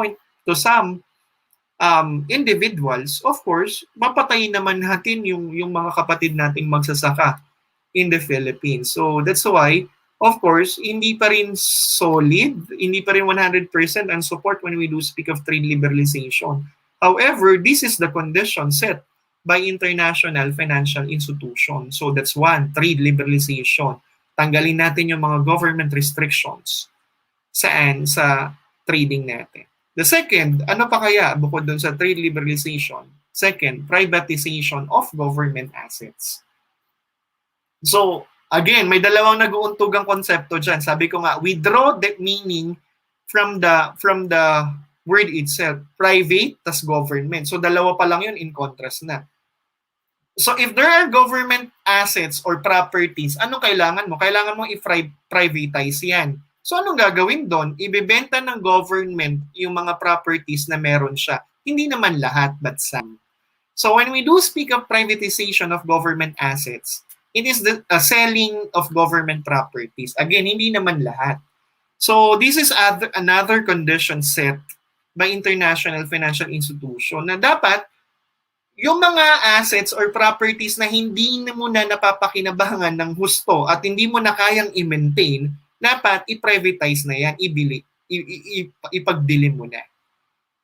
individuals, of course, mapatayin naman natin yung mga kapatid nating magsasaka in the Philippines. So that's why, of course, hindi pa rin solid, hindi pa rin 100% ang support when we do speak of trade liberalization. However, this is the condition set by international financial institutions. So that's one, trade liberalization. Tanggalin natin yung mga government restrictions sa trading natin. The second, ano pa kaya bukod dun sa trade liberalization? Second, privatization of government assets. So, again, may dalawang nag-uuntugang konsepto dyan. Sabi ko nga, withdraw the meaning from the word itself. Private, tas government. So, dalawa pa lang yun, in contrast na. So, if there are government assets or properties, ano kailangan mo? Kailangan mo i-privatize yan. So, anong gagawin doon? Ibebenta ng government yung mga properties na meron siya. Hindi naman lahat, but some. So, when we do speak of privatization of government assets, it is the selling of government properties. Again, hindi naman lahat. So this is another condition set by international financial institution na dapat yung mga assets or properties na hindi mo na napapakinabangan ng husto at hindi mo na kayang i-maintain, dapat i-privatize na yan, ipagbili mo na.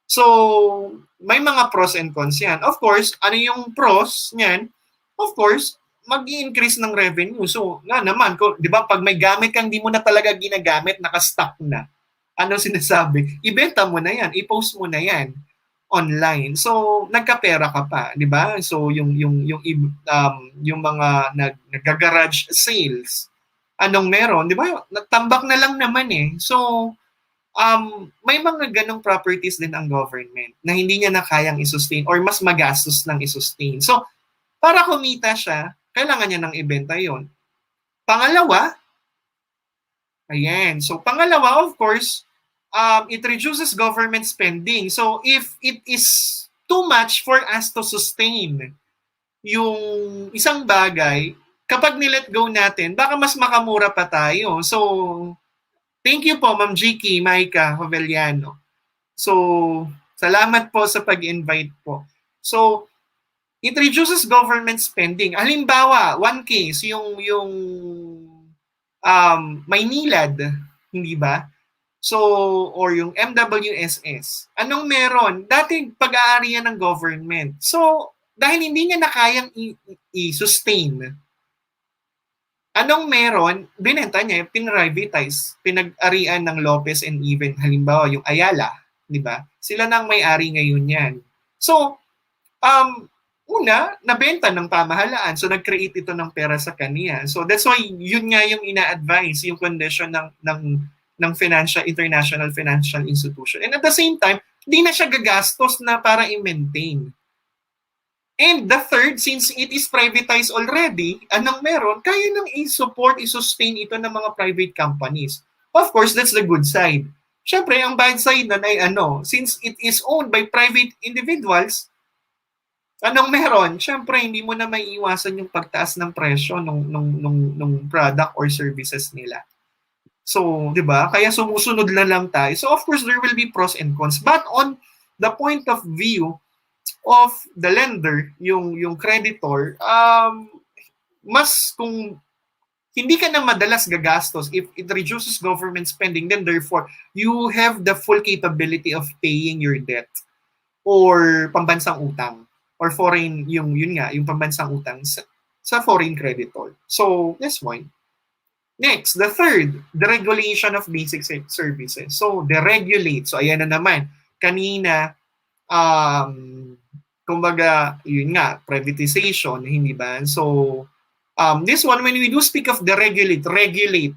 So, may mga pros and cons yan. Of course, ano yung pros niyan? Of course, mag-i-increase ng revenue. So, nga naman, di ba, pag may gamit kang di mo na talaga ginagamit, naka-stock na, ano sinasabi? Ibenta mo na yan, i-post mo na yan online. So, nagkapera ka pa, di ba? So, yung mga nag-garage sales, anong meron, di ba? Tambak na lang naman eh. So, may mga ganong properties din ang government na hindi niya na kayang i-sustain or mas magastos ng i-sustain. So, para kumita siya, kailangan niya nang ibenta yon. Pangalawa, ayan. So, pangalawa, of course, it reduces government spending. So, if it is too much for us to sustain yung isang bagay, kapag nilet go natin, baka mas makamura pa tayo. So, thank you po, Ma'am Jiki, Maika, Hoveliano. So, salamat po sa pag-invite po. So, it reduces government spending. Halimbawa, one case, yung Maynilad, hindi ba? So, or yung MWSS. Anong meron? Dati pag-aarian ng government. So, dahil hindi niya na kayang i-sustain, anong meron? Binenta niya, pinrivatize, pinag-arian ng Lopez and even, halimbawa, yung Ayala, di ba? Sila nang may-ari ngayon yan. So, una, nabenta ng pamahalaan. So, nag-create ito ng pera sa kanya. So, that's why yun nga yung ina-advise, yung condition ng ng international financial institution. And at the same time, di na siya gagastos na para i-maintain. And the third, since it is privatized already, anong meron? Kaya nang i-support, i-sustain ito ng mga private companies. Of course, that's the good side. Siyempre, ang bad side nun ay since it is owned by private individuals, anong meron? Siyempre, hindi mo na maiiwasan yung pagtaas ng presyo nung product or services nila. So, di ba? Kaya sumusunod na lang tayo. So, of course, there will be pros and cons. But on the point of view of the lender, yung creditor, mas kung hindi ka na madalas gagastos, if it reduces government spending, then therefore, you have the full capability of paying your debt or pambansang utang or foreign, yun nga, yung pambansang utang sa foreign creditor. So, that's one. Next, the third, the regulation of basic services. So, deregulate. So, ayan na naman. Kanina, kumbaga, yun nga, privatization, hindi ba? So, this one, when we do speak of regulate,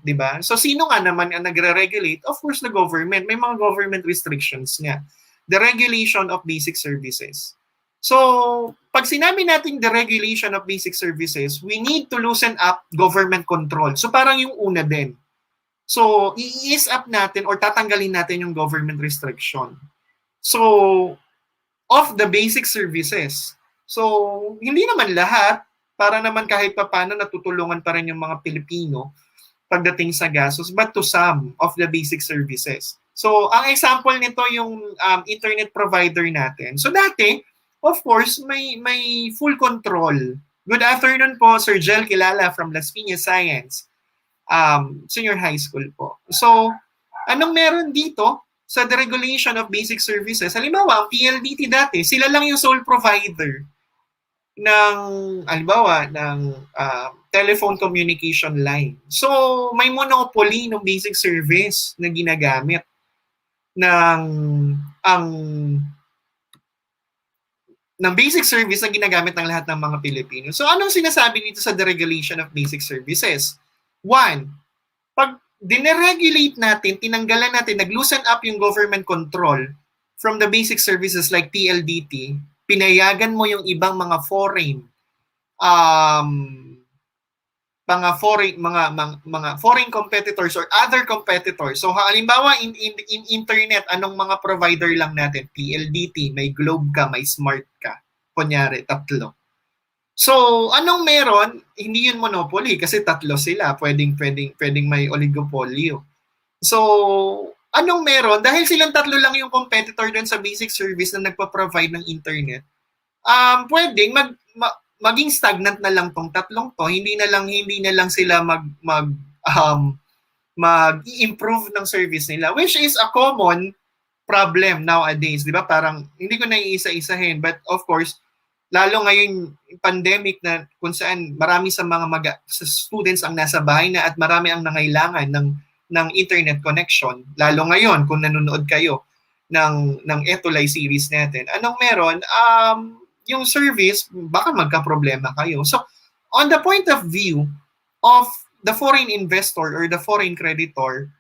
di ba? So, sino nga naman ang nagre-regulate? Of course, the government. May mga government restrictions nga. The regulation of basic services. So, pag sinabi natin the regulation of basic services, we need to loosen up government control. So, parang yung una din. So, i-ease up natin or tatanggalin natin yung government restriction. So, of the basic services. So, hindi naman lahat, para naman kahit papano natutulungan pa rin yung mga Pilipino pagdating sa gastos, but to some of the basic services. So, ang example nito yung internet provider natin. So, dati, of course, may full control. Good afternoon po, Sir Jel Kilala from Las Piñas Science, senior high school po. So, anong meron dito? Sa deregulation of basic services, halimbawa, ang PLDT dati, sila lang yung sole provider ng, halimbawa, ng telephone communication line. So, may monopoly ng basic service na ginagamit ng basic service na ginagamit ng lahat ng mga Pilipino. So, anong sinasabi dito sa deregulation of basic services? One, pag dineregulate natin, tinanggalan natin, nag-loosen up yung government control from the basic services like PLDT, pinayagan mo yung ibang mga foreign foreign competitors or other competitors. So halimbawa in internet, anong mga provider lang natin? PLDT, may Globe ka, may Smart ka. Kunyari, tatlo. So, anong meron? Hindi yun monopoly kasi tatlo sila. Pwedeng may oligopolyo. So, anong meron? Dahil silang tatlo lang yung competitor dun sa basic service na nagpa-provide ng internet, pwedeng maging stagnant na lang tong tatlong to. Hindi na lang sila mag-improve ng service nila, which is a common problem nowadays. Di ba? Parang, hindi ko na iisa-isahin, but of course, lalo ngayon pandemic na kung saan marami sa mga students ang nasa bahay na at marami ang nangailangan ng internet connection. Lalo ngayon kung nanonood kayo ng ETUlay series natin. Anong meron? Yung service, baka magka-problema kayo. So, on the point of view of the foreign investor or the foreign creditor,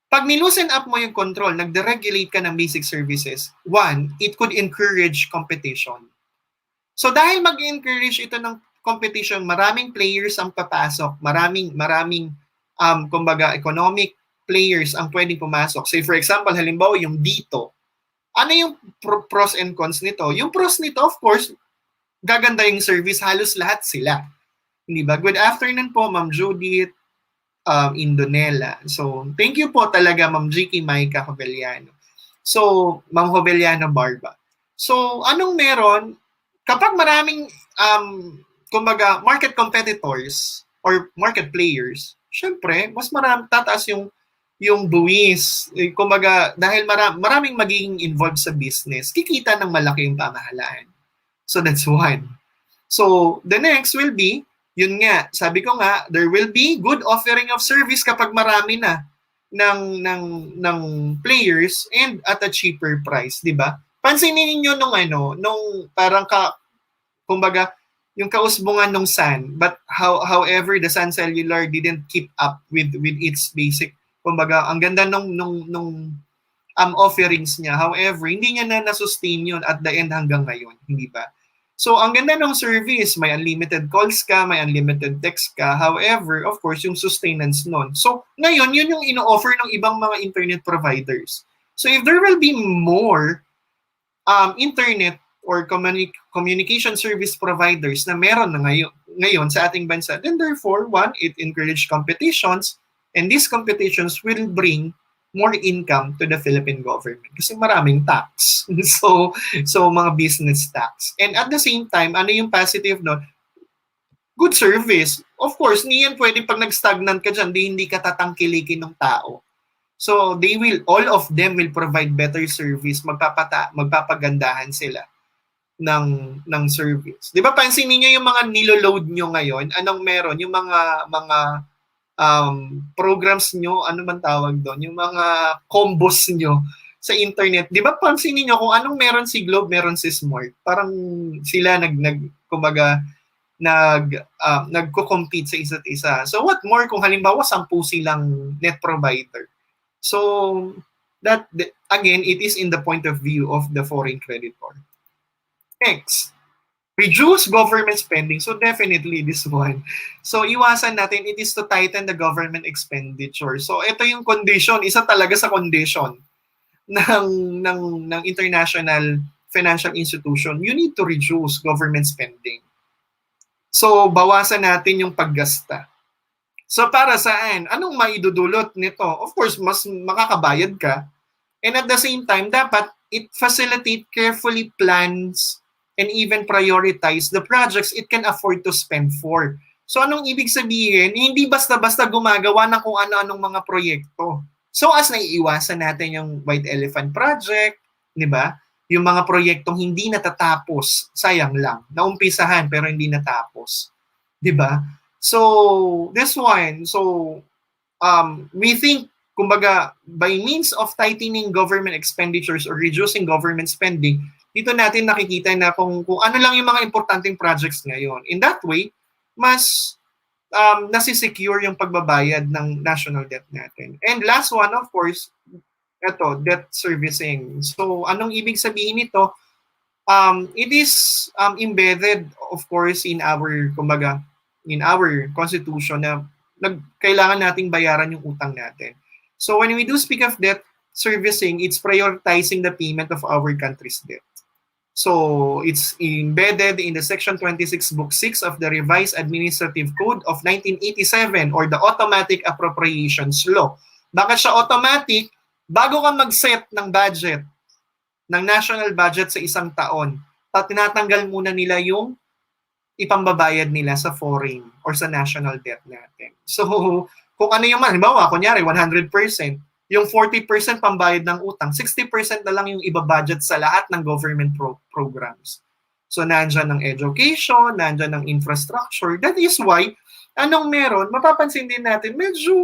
pag nilusen up mo yung control, nag-deregulate ka ng basic services, one, it could encourage competition. So dahil mag-encourage ito ng competition, maraming players ang papasok, maraming kumbaga economic players ang pwedeng pumasok. Say for example, halimbawa yung dito. Ano yung pros and cons nito? Yung pros nito, of course, gaganda yung service, halos lahat sila. Hindi ba? Good afternoon po, Ma'am Judith Indonela. So, thank you po talaga, Ma'am Jiki Maika Joveliano. So, Ma'am Joveliano Barba. So, anong meron? Kapag maraming kumbaga market competitors or market players, syempre mas tataas yung buwis. Kumbaga dahil maraming magiging involved sa business, kikita ng malaki yung pamahalaan. So that's one. So the next will be, yun nga, sabi ko nga, there will be good offering of service kapag marami na ng players and at a cheaper price, di ba? Pansinin niyo nung parang kumbaga, yung kausbungan ng Sun, but however, the Sun Cellular didn't keep up with its basic Kumbaga, ang ganda nung offerings niya. However, hindi niya na na-sustain yun at the end hanggang ngayon, hindi ba? So, ang ganda ng service, may unlimited calls ka, may unlimited text ka. However, of course, yung sustenance nun. So, ngayon, yun yung ino-offer ng ibang mga internet providers. So, if there will be more internet or communication service providers na meron na ngayon sa ating bansa, then therefore, one, it encourage competitions, and these competitions will bring more income to the Philippine government kasi maraming tax. So mga business tax. And at the same time, ano yung positive no? Good service. Of course, niyan pwede pag nag-stagnant ka dyan, hindi ka tatangkilikin ng tao. So all of them will provide better service, magpapagandahan sila ng service. 'Di ba pansin niyo yung mga nilo-load nyo ngayon? Anong meron? Yung mga programs nyo, ano man tawag doon, yung mga combos nyo sa internet. Di ba pansinin nyo kung anong meron si Globe, meron si Smart. Parang sila nagko-compete sa isa't isa. So what more kung halimbawa 10 silang net provider. So that again, it is in the point of view of the foreign creditor. Next. Reduce government spending. So definitely this one. So iwasan natin, it is to tighten the government expenditure. So ito yung condition, isa talaga sa condition ng international financial institution. You need to reduce government spending. So bawasan natin yung paggasta. So para saan? Anong maidudulot nito? Of course, mas makakabayad ka. And at the same time, dapat it facilitate carefully plans and even prioritize the projects it can afford to spend for. So anong ibig sabihin? Hindi basta-basta gumagawa ng kung ano-anong mga proyekto. So as naiiwasan natin yung White Elephant Project, di ba? Yung mga proyektong hindi natatapos, sayang lang. Naumpisahan pero hindi natapos. Di ba? So this one, we think, kumbaga, by means of tightening government expenditures or reducing government spending, dito natin nakikita na kung ano lang yung mga importanteng projects ngayon. In that way, mas nasisecure yung pagbabayad ng national debt natin. And last one, of course, ito, debt servicing. So, anong ibig sabihin nito? It is embedded, of course, in our constitution na kailangan nating bayaran yung utang natin. So, when we do speak of debt servicing, it's prioritizing the payment of our country's debt. So, it's embedded in the Section 26, Book 6 of the Revised Administrative Code of 1987 or the Automatic Appropriations Law. Bakit siya automatic? Bago ka mag-set ng budget, ng national budget sa isang taon, tinatanggal muna nila yung ipambabayad nila sa foreign or sa national debt natin. So, kung ano yung halimbawa, kunyari 100%, yung 40% pambayad ng utang, 60% na lang yung iba-budget sa lahat ng government programs. So, nandyan ng education, nandyan ng infrastructure. That is why, anong meron, mapapansin din natin, medyo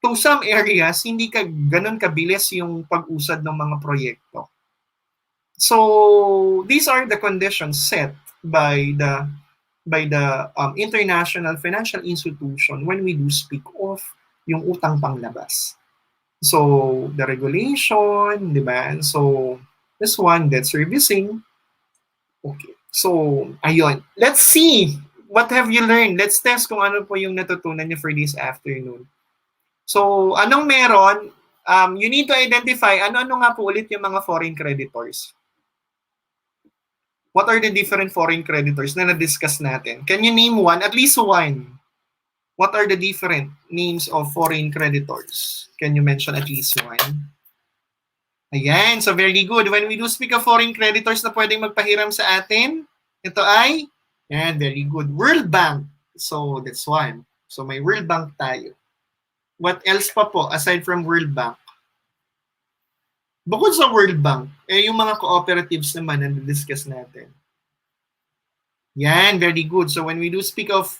to some areas, hindi ganun kabilis yung pag-usad ng mga proyekto. So, these are the conditions set by the international financial institution when we do speak of yung utang panglabas. So, the regulation, di ba? So, this one, debt servicing. Okay. So, ayun. Let's see. What have you learned? Let's test kung ano po yung natutunan niyo for this afternoon. So, anong meron? You need to identify ano-ano nga po ulit yung mga foreign creditors. What are the different foreign creditors na na-discuss natin? Can you name one? At least one. What are the different names of foreign creditors? Can you mention at least one? Ayan, so very good. When we do speak of foreign creditors na pwedeng magpahiram sa atin, ito ay, yan, very good. World Bank. So, that's one. So, may World Bank tayo. What else pa po aside from World Bank? Bukod sa World Bank, yung mga cooperatives naman na discuss natin. Yan, very good. So, when we do speak of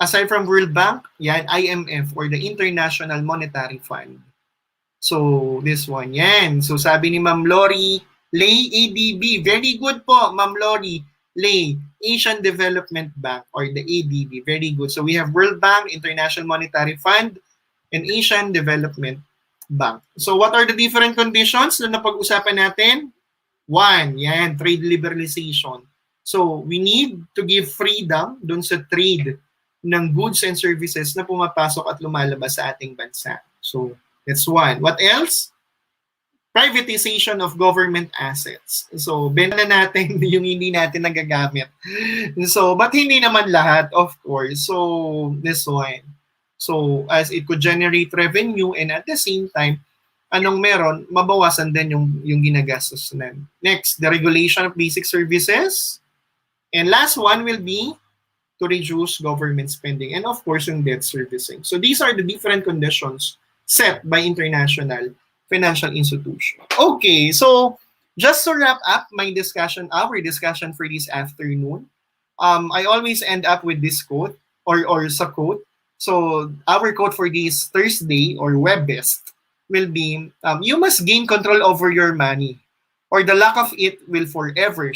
aside from World Bank, yan, IMF or the International Monetary Fund. So, this one, yan. So, sabi ni Ma'am Lori Lay, ADB. Very good po, Ma'am Lori Lay. Asian Development Bank or the ADB. Very good. So, we have World Bank, International Monetary Fund, and Asian Development Bank. So what are the different conditions na napag-usapan natin? One, yan, trade liberalization. So we need to give freedom dun sa trade ng goods and services na pumapasok at lumalabas sa ating bansa. So that's one. What else? Privatization of government assets. So, benta natin yung hindi natin nagagamit. So, but hindi naman lahat, of course. So, this one. So, as it could generate revenue and at the same time, anong meron, mabawasan din yung ginagastos na. Next, the regulation of basic services. And last one will be to reduce government spending. And of course, yung debt servicing. So, these are the different conditions set by international financial institution. Okay, so just to wrap up my discussion, our discussion for this afternoon, I always end up with this quote or sa quote. So our quote for this Thursday or Webest will be, you must gain control over your money or the lack of it will forever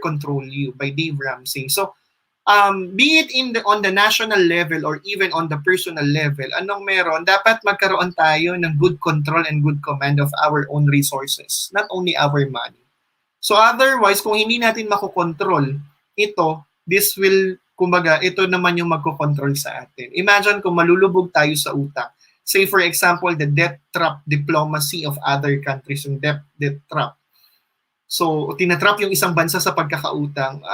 control you by Dave Ramsey. So be it on the national level or even on the personal level, anong meron, dapat magkaroon tayo ng good control and good command of our own resources, not only our money. So otherwise, kung hindi natin makokontrol ito, ito naman yung magkocontrol sa atin. Imagine kung malulubog tayo sa utang. Say for example, the debt trap diplomacy of other countries, yung debt trap. So, tinatrap yung isang bansa sa pagkakautang.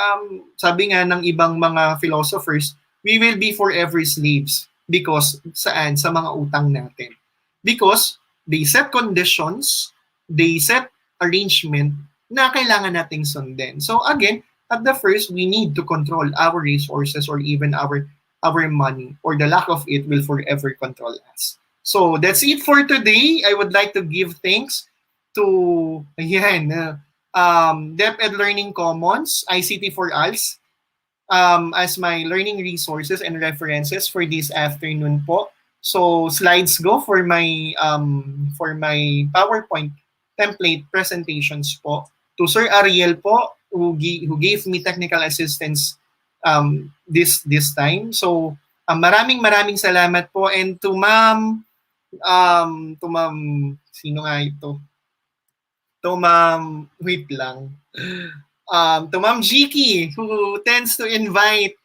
Sabi nga ng ibang mga philosophers, we will be forever slaves because saan? Sa mga utang natin. Because they set conditions, they set arrangement na kailangan nating sundin. So again, at the first, we need to control our resources or even our money or the lack of it will forever control us. So that's it for today. I would like to give thanks to, DepEd Learning Commons, ICT for ALS, as my learning resources and references for this afternoon po. So slides go for my PowerPoint template presentations po. To Sir Ariel po, who gave me technical assistance this time. So maraming salamat po, and to Ma'am sino nga ito? To Ma'am, wait lang. To Ma'am Jiki, who tends to invite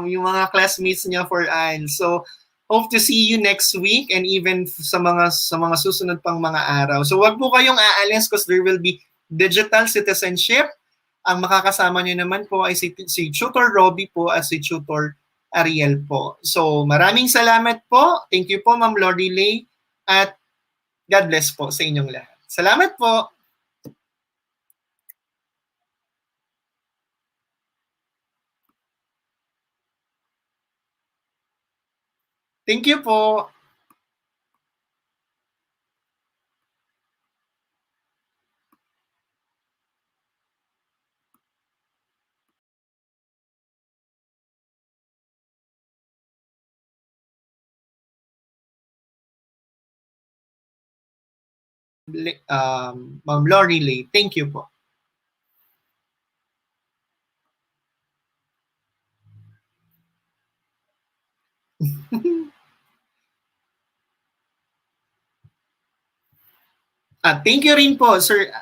yung mga classmates niya for IELTS. So, hope to see you next week and even sa mga susunod pang mga araw. So, wag po kayong aalis because there will be digital citizenship. Ang makakasama niyo naman po ay si Tutor Robbie po at si Tutor Ariel po. So, maraming salamat po. Thank you po, Ma'am Lorilay, at God bless po sa inyong lahat. Salamat po. Thank you po. Ma'am Lorilay, thank you po. Thank you rin po, Sir